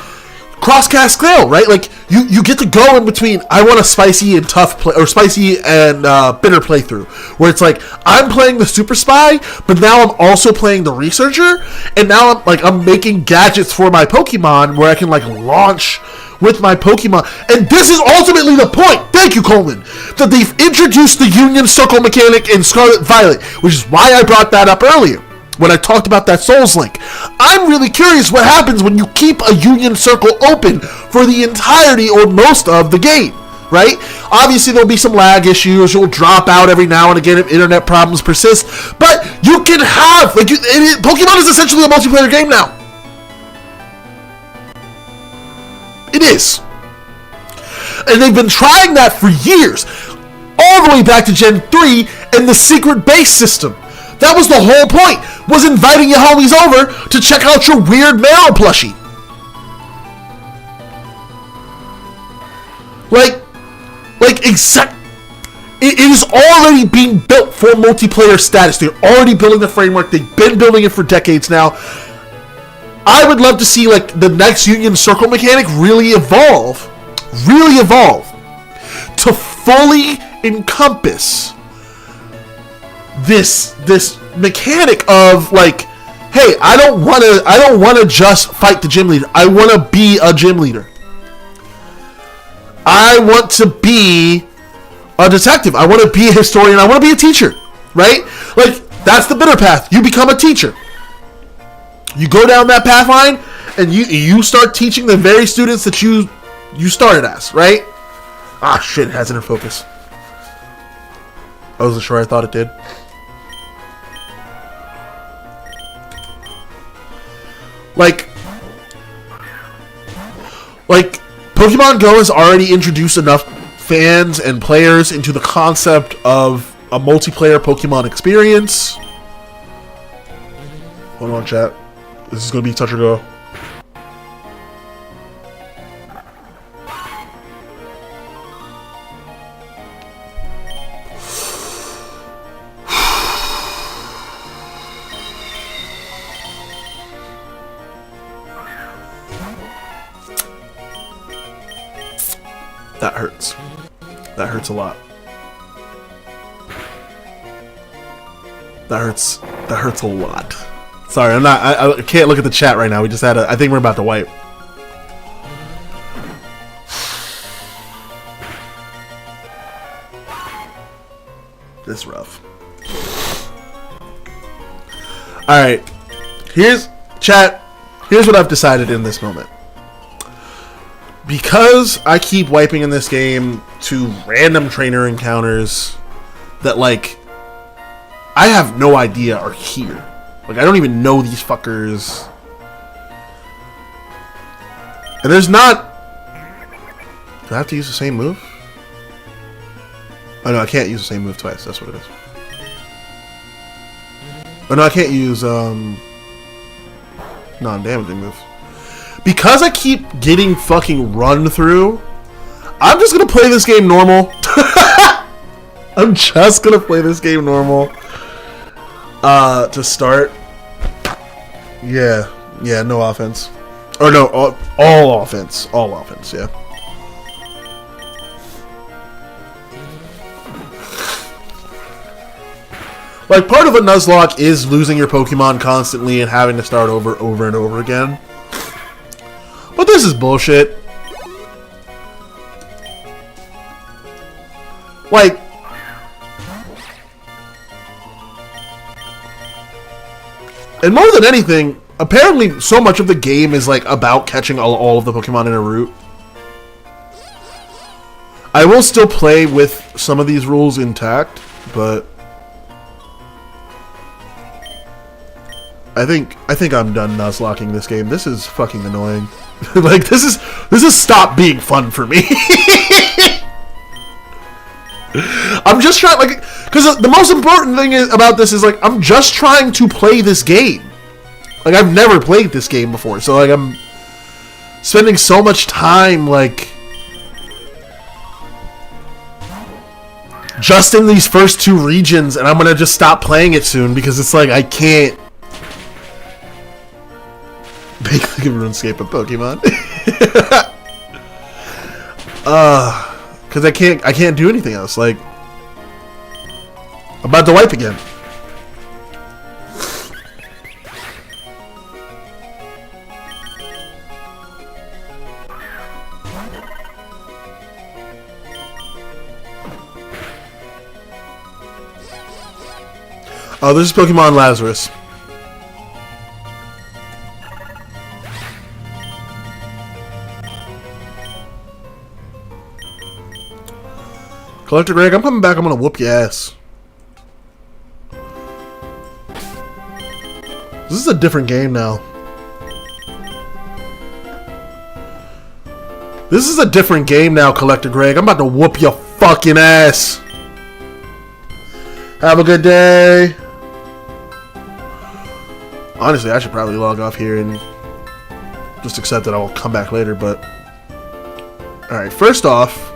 Speaker 3: cross-class scale, right? Like, you get to go in between, I want a spicy and tough or spicy and bitter playthrough, where it's like, I'm playing the super spy, but now I'm also playing the researcher, and now I'm making gadgets for my Pokemon where I can, like, launch with my Pokemon. And this is ultimately the point, thank you, Coleman, that they've introduced the Union Circle mechanic in Scarlet Violet, which is why I brought that up earlier when I talked about that Souls Link. I'm really curious what happens when you keep a Union Circle open for the entirety or most of the game, right? Obviously, there'll be some lag issues. You'll drop out every now and again if internet problems persist, but you can have, Pokemon is essentially a multiplayer game now. It is. And they've been trying that for years, all the way back to Gen 3 and the secret base system. That was the whole point, was inviting your homies over to check out your weird Marrow plushie. It is already being built for multiplayer status. They're already building the framework. They've been building it for decades now. I would love to see like the next Union Circle mechanic really evolve to fully encompass this mechanic of like, hey, I don't want to just fight the gym leader. I want to be a gym leader. I want to be a detective. I want to be a historian. I want to be a teacher, right? Like, that's the bitter path. You become a teacher. You go down that path line, and you start teaching the very students that you started as, right? Ah, shit, it has inner focus. I wasn't sure I thought it did. Like, Pokemon Go has already introduced enough fans and players into the concept of a multiplayer Pokemon experience. Hold on, chat. This is going to be touch or go. That hurts. That hurts a lot. That hurts a lot. Sorry, I can't look at the chat right now. We just had I think we're about to wipe. This is rough. Alright. Here's what I've decided in this moment. Because I keep wiping in this game to random trainer encounters that, like, I have no idea are here. Like, I don't even know these fuckers. And there's not... Do I have to use the same move? Oh, no, I can't use the same move twice. That's what it is. Oh, no, I can't use, non-damaging moves. Because I keep getting fucking run through, I'm just gonna play this game normal. I'm just gonna play this game normal. To start. Yeah, no offense. Or no, all offense. All offense, yeah. Like, part of a Nuzlocke is losing your Pokemon constantly and having to start over and over again. But this is bullshit. Like, and more than anything, apparently so much of the game is like about catching all of the Pokemon in a route. I will still play with some of these rules intact, but I think I'm done Nuzlocking this game. This is fucking annoying. Like, this is stop being fun for me. I'm just trying, like, because the most important thing about this is, like, I'm just trying to play this game. Like, I've never played this game before, so, like, I'm spending so much time, like, just in these first 2 regions, and I'm gonna just stop playing it soon, because it's like, I can't basically RuneScape of Pokemon. Because I can't do anything else. Like, I'm about to wipe again. Oh, this is Pokemon Lazarus. Collector Greg, I'm coming back. I'm gonna whoop your ass. This is a different game now. This is a different game now, Collector Greg. I'm about to whoop your fucking ass. Have a good day. Honestly, I should probably log off here and just accept that I'll come back later, but... Alright, first off...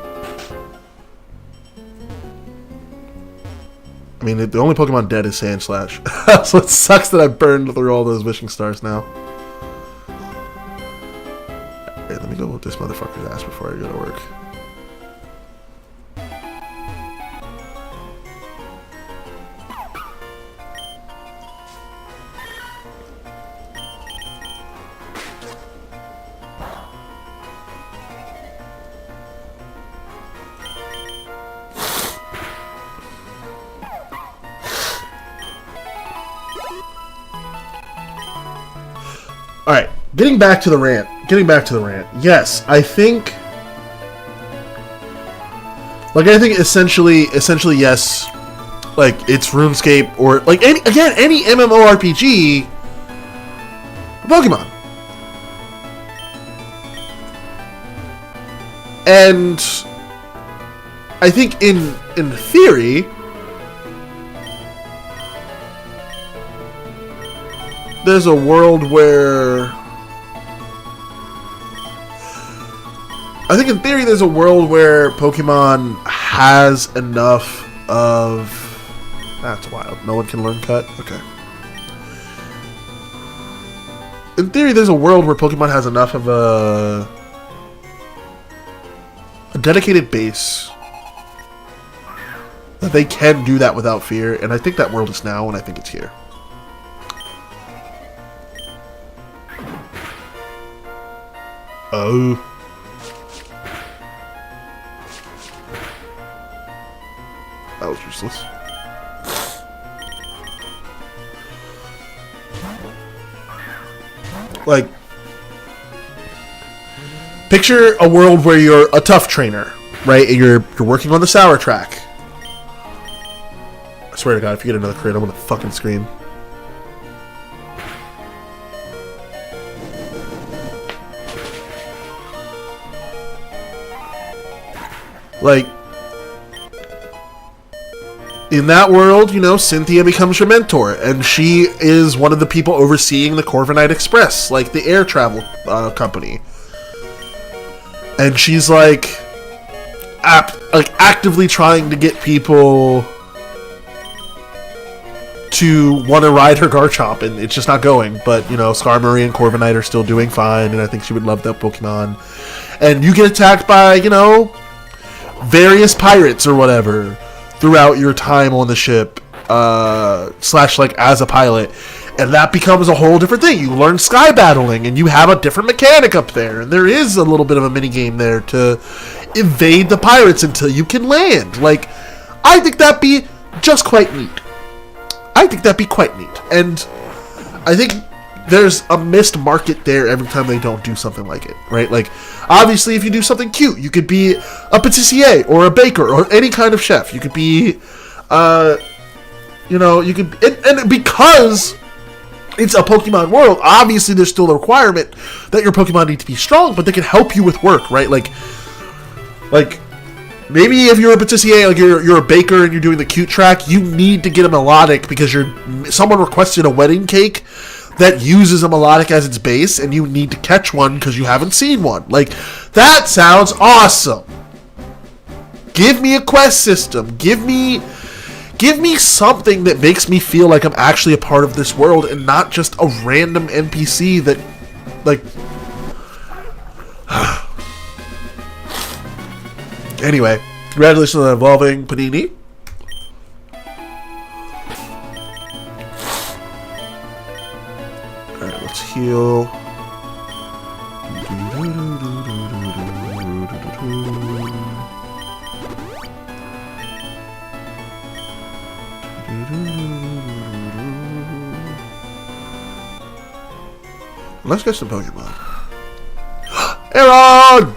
Speaker 3: I mean, the only Pokemon dead is Sandslash. So it sucks that I burned through all those wishing stars now. Hey, let me go whoop this motherfucker's ass before I go to work. Alright, getting back to the rant. Yes, I think... Like, I think essentially, yes. Like, it's RuneScape or... Like, any MMORPG... Pokemon. And... I think in theory... There's a world where... I think in theory there's a world where Pokemon has enough of... That's wild. No one can learn cut? Okay. In theory there's a world where Pokemon has enough of a dedicated base that they can do that without fear, and I think that world is now, and I think it's here. Oh. That was useless. Like, picture a world where you're a tough trainer, right? And you're working on the sour track. I swear to God, if you get another crit, I'm gonna fucking scream. Like, in that world, you know, Cynthia becomes your mentor, and she is one of the people overseeing the Corviknight Express, like the air travel company. And she's like, actively trying to get people to want to ride her Garchomp, and it's just not going. But, you know, Skarmory and Corviknight are still doing fine, and I think she would love that Pokemon. And you get attacked by, you know, various pirates or whatever throughout your time on the ship, slash like as a pilot, and that becomes a whole different thing. You learn sky battling, and you have a different mechanic up there, and there is a little bit of a mini game there to evade the pirates until you can land. Like, I think that'd be just quite neat. And I think there's a missed market there every time they don't do something like it, right? Like, obviously, if you do something cute, you could be a patissier or a baker or any kind of chef. You could be, you could, and because it's a Pokemon world, obviously there's still a requirement that your Pokemon need to be strong, but they can help you with work, right? Like maybe if you're a patissier, like you're a baker and you're doing the cute track, you need to get a melodic because someone requested a wedding cake that uses a melodic as its base, and you need to catch one because you haven't seen one. Like, that sounds awesome. Give me a quest system. Give me something that makes me feel like I'm actually a part of this world and not just a random NPC that, like... Anyway, congratulations on evolving, Panini. Alright, let's heal. Let's get some Pokemon. Aaron!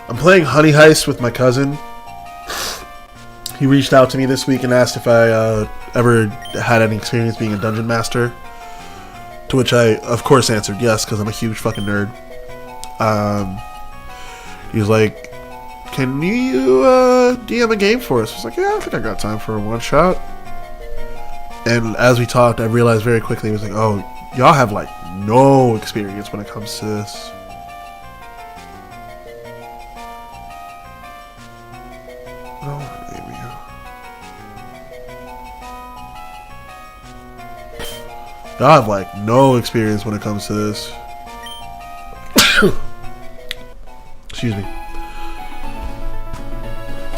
Speaker 3: I'm playing Honey Heist with my cousin. He reached out to me this week and asked if I ever had any experience being a dungeon master. To which I, of course, answered yes, because I'm a huge fucking nerd. He was like, "Can you DM a game for us?" I was like, "Yeah, I think I got time for a one shot." And as we talked, I realized very quickly, it was like, "Oh, y'all have like no experience when it comes to this." I have like no experience when it comes to this. Excuse me.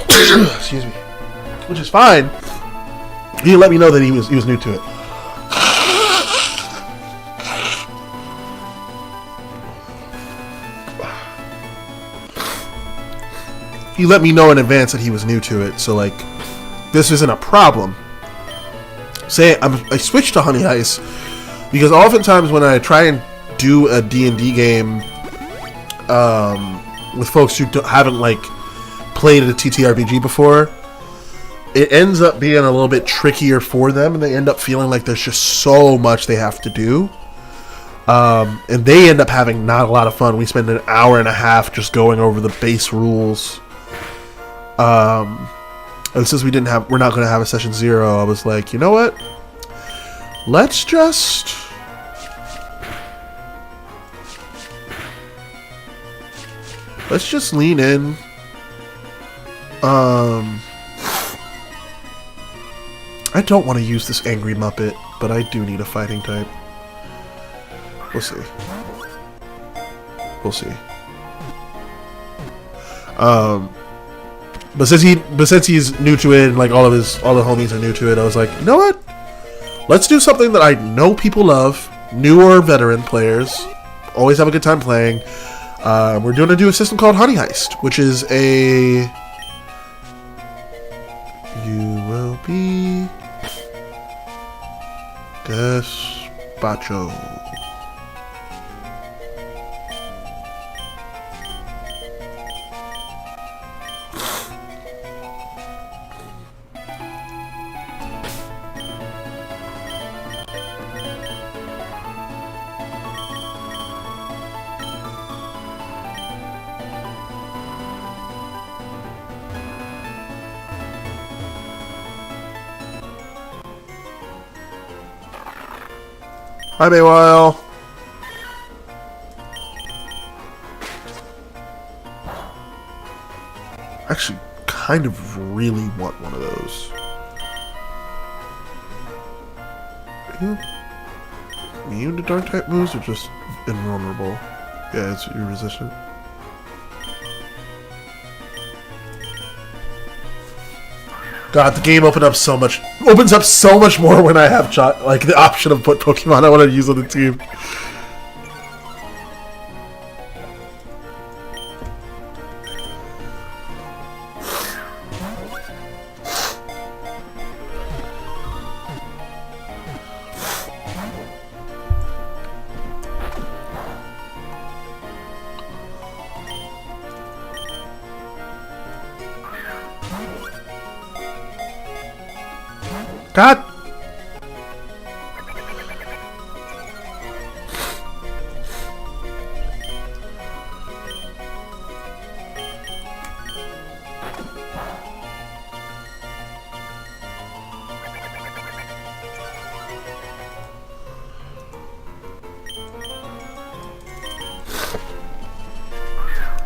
Speaker 3: Excuse me. Which is fine. He let me know that he was new to it. He let me know in advance that he was new to it, so like this isn't a problem. I switched to Honey Heist because oftentimes when I try and do a D&D game with folks who haven't like played a TTRPG before, it ends up being a little bit trickier for them, and they end up feeling like there's just so much they have to do, and they end up having not a lot of fun. We spend an hour and a half just going over the base rules. And since we're not going to have a session 0, I was like, you know what? Let's just lean in. I don't want to use this angry Muppet, but I do need a fighting type. We'll see. We'll see. But since he's new to it, and like all the homies are new to it, I was like, you know what? Let's do something that I know people love, new or veteran players, always have a good time playing. We're going to do a system called Honey Heist, which is You will be gazpacho. Hi, Maywile. Actually, kind of really want one of those. Immune to dark type moves or just invulnerable? Yeah, it's you're resistant. God, the game opens up so much more when I have like the option of what Pokemon I want to use on the team. God!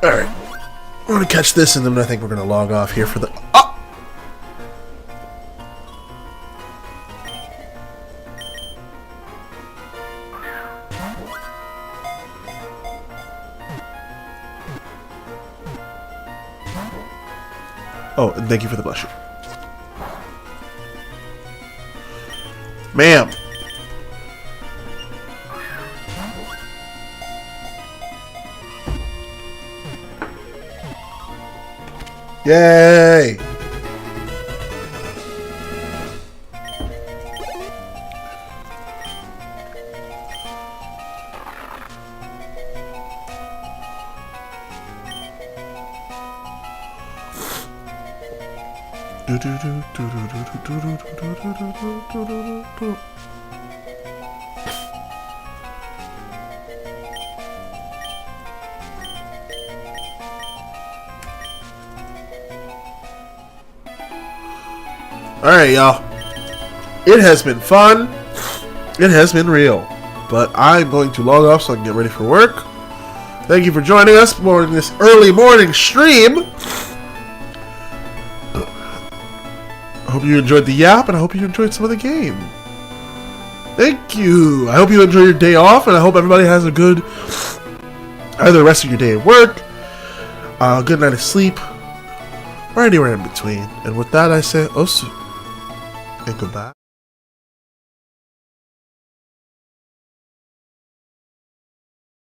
Speaker 3: Alright. We're gonna catch this and then I think we're gonna log off here for the... Oh! Oh, and thank you for the blusher. Ma'am. Yay! Alright, y'all. It has been fun. It has been real. But I'm going to log off so I can get ready for work. Thank you for joining us for this early morning stream. I hope you enjoyed the yap, and I hope you enjoyed some of the game. Thank you. I hope you enjoy your day off, and I hope everybody has a good either the rest of your day at work, a good night of sleep, or anywhere in between. And with that, I say osu and goodbye.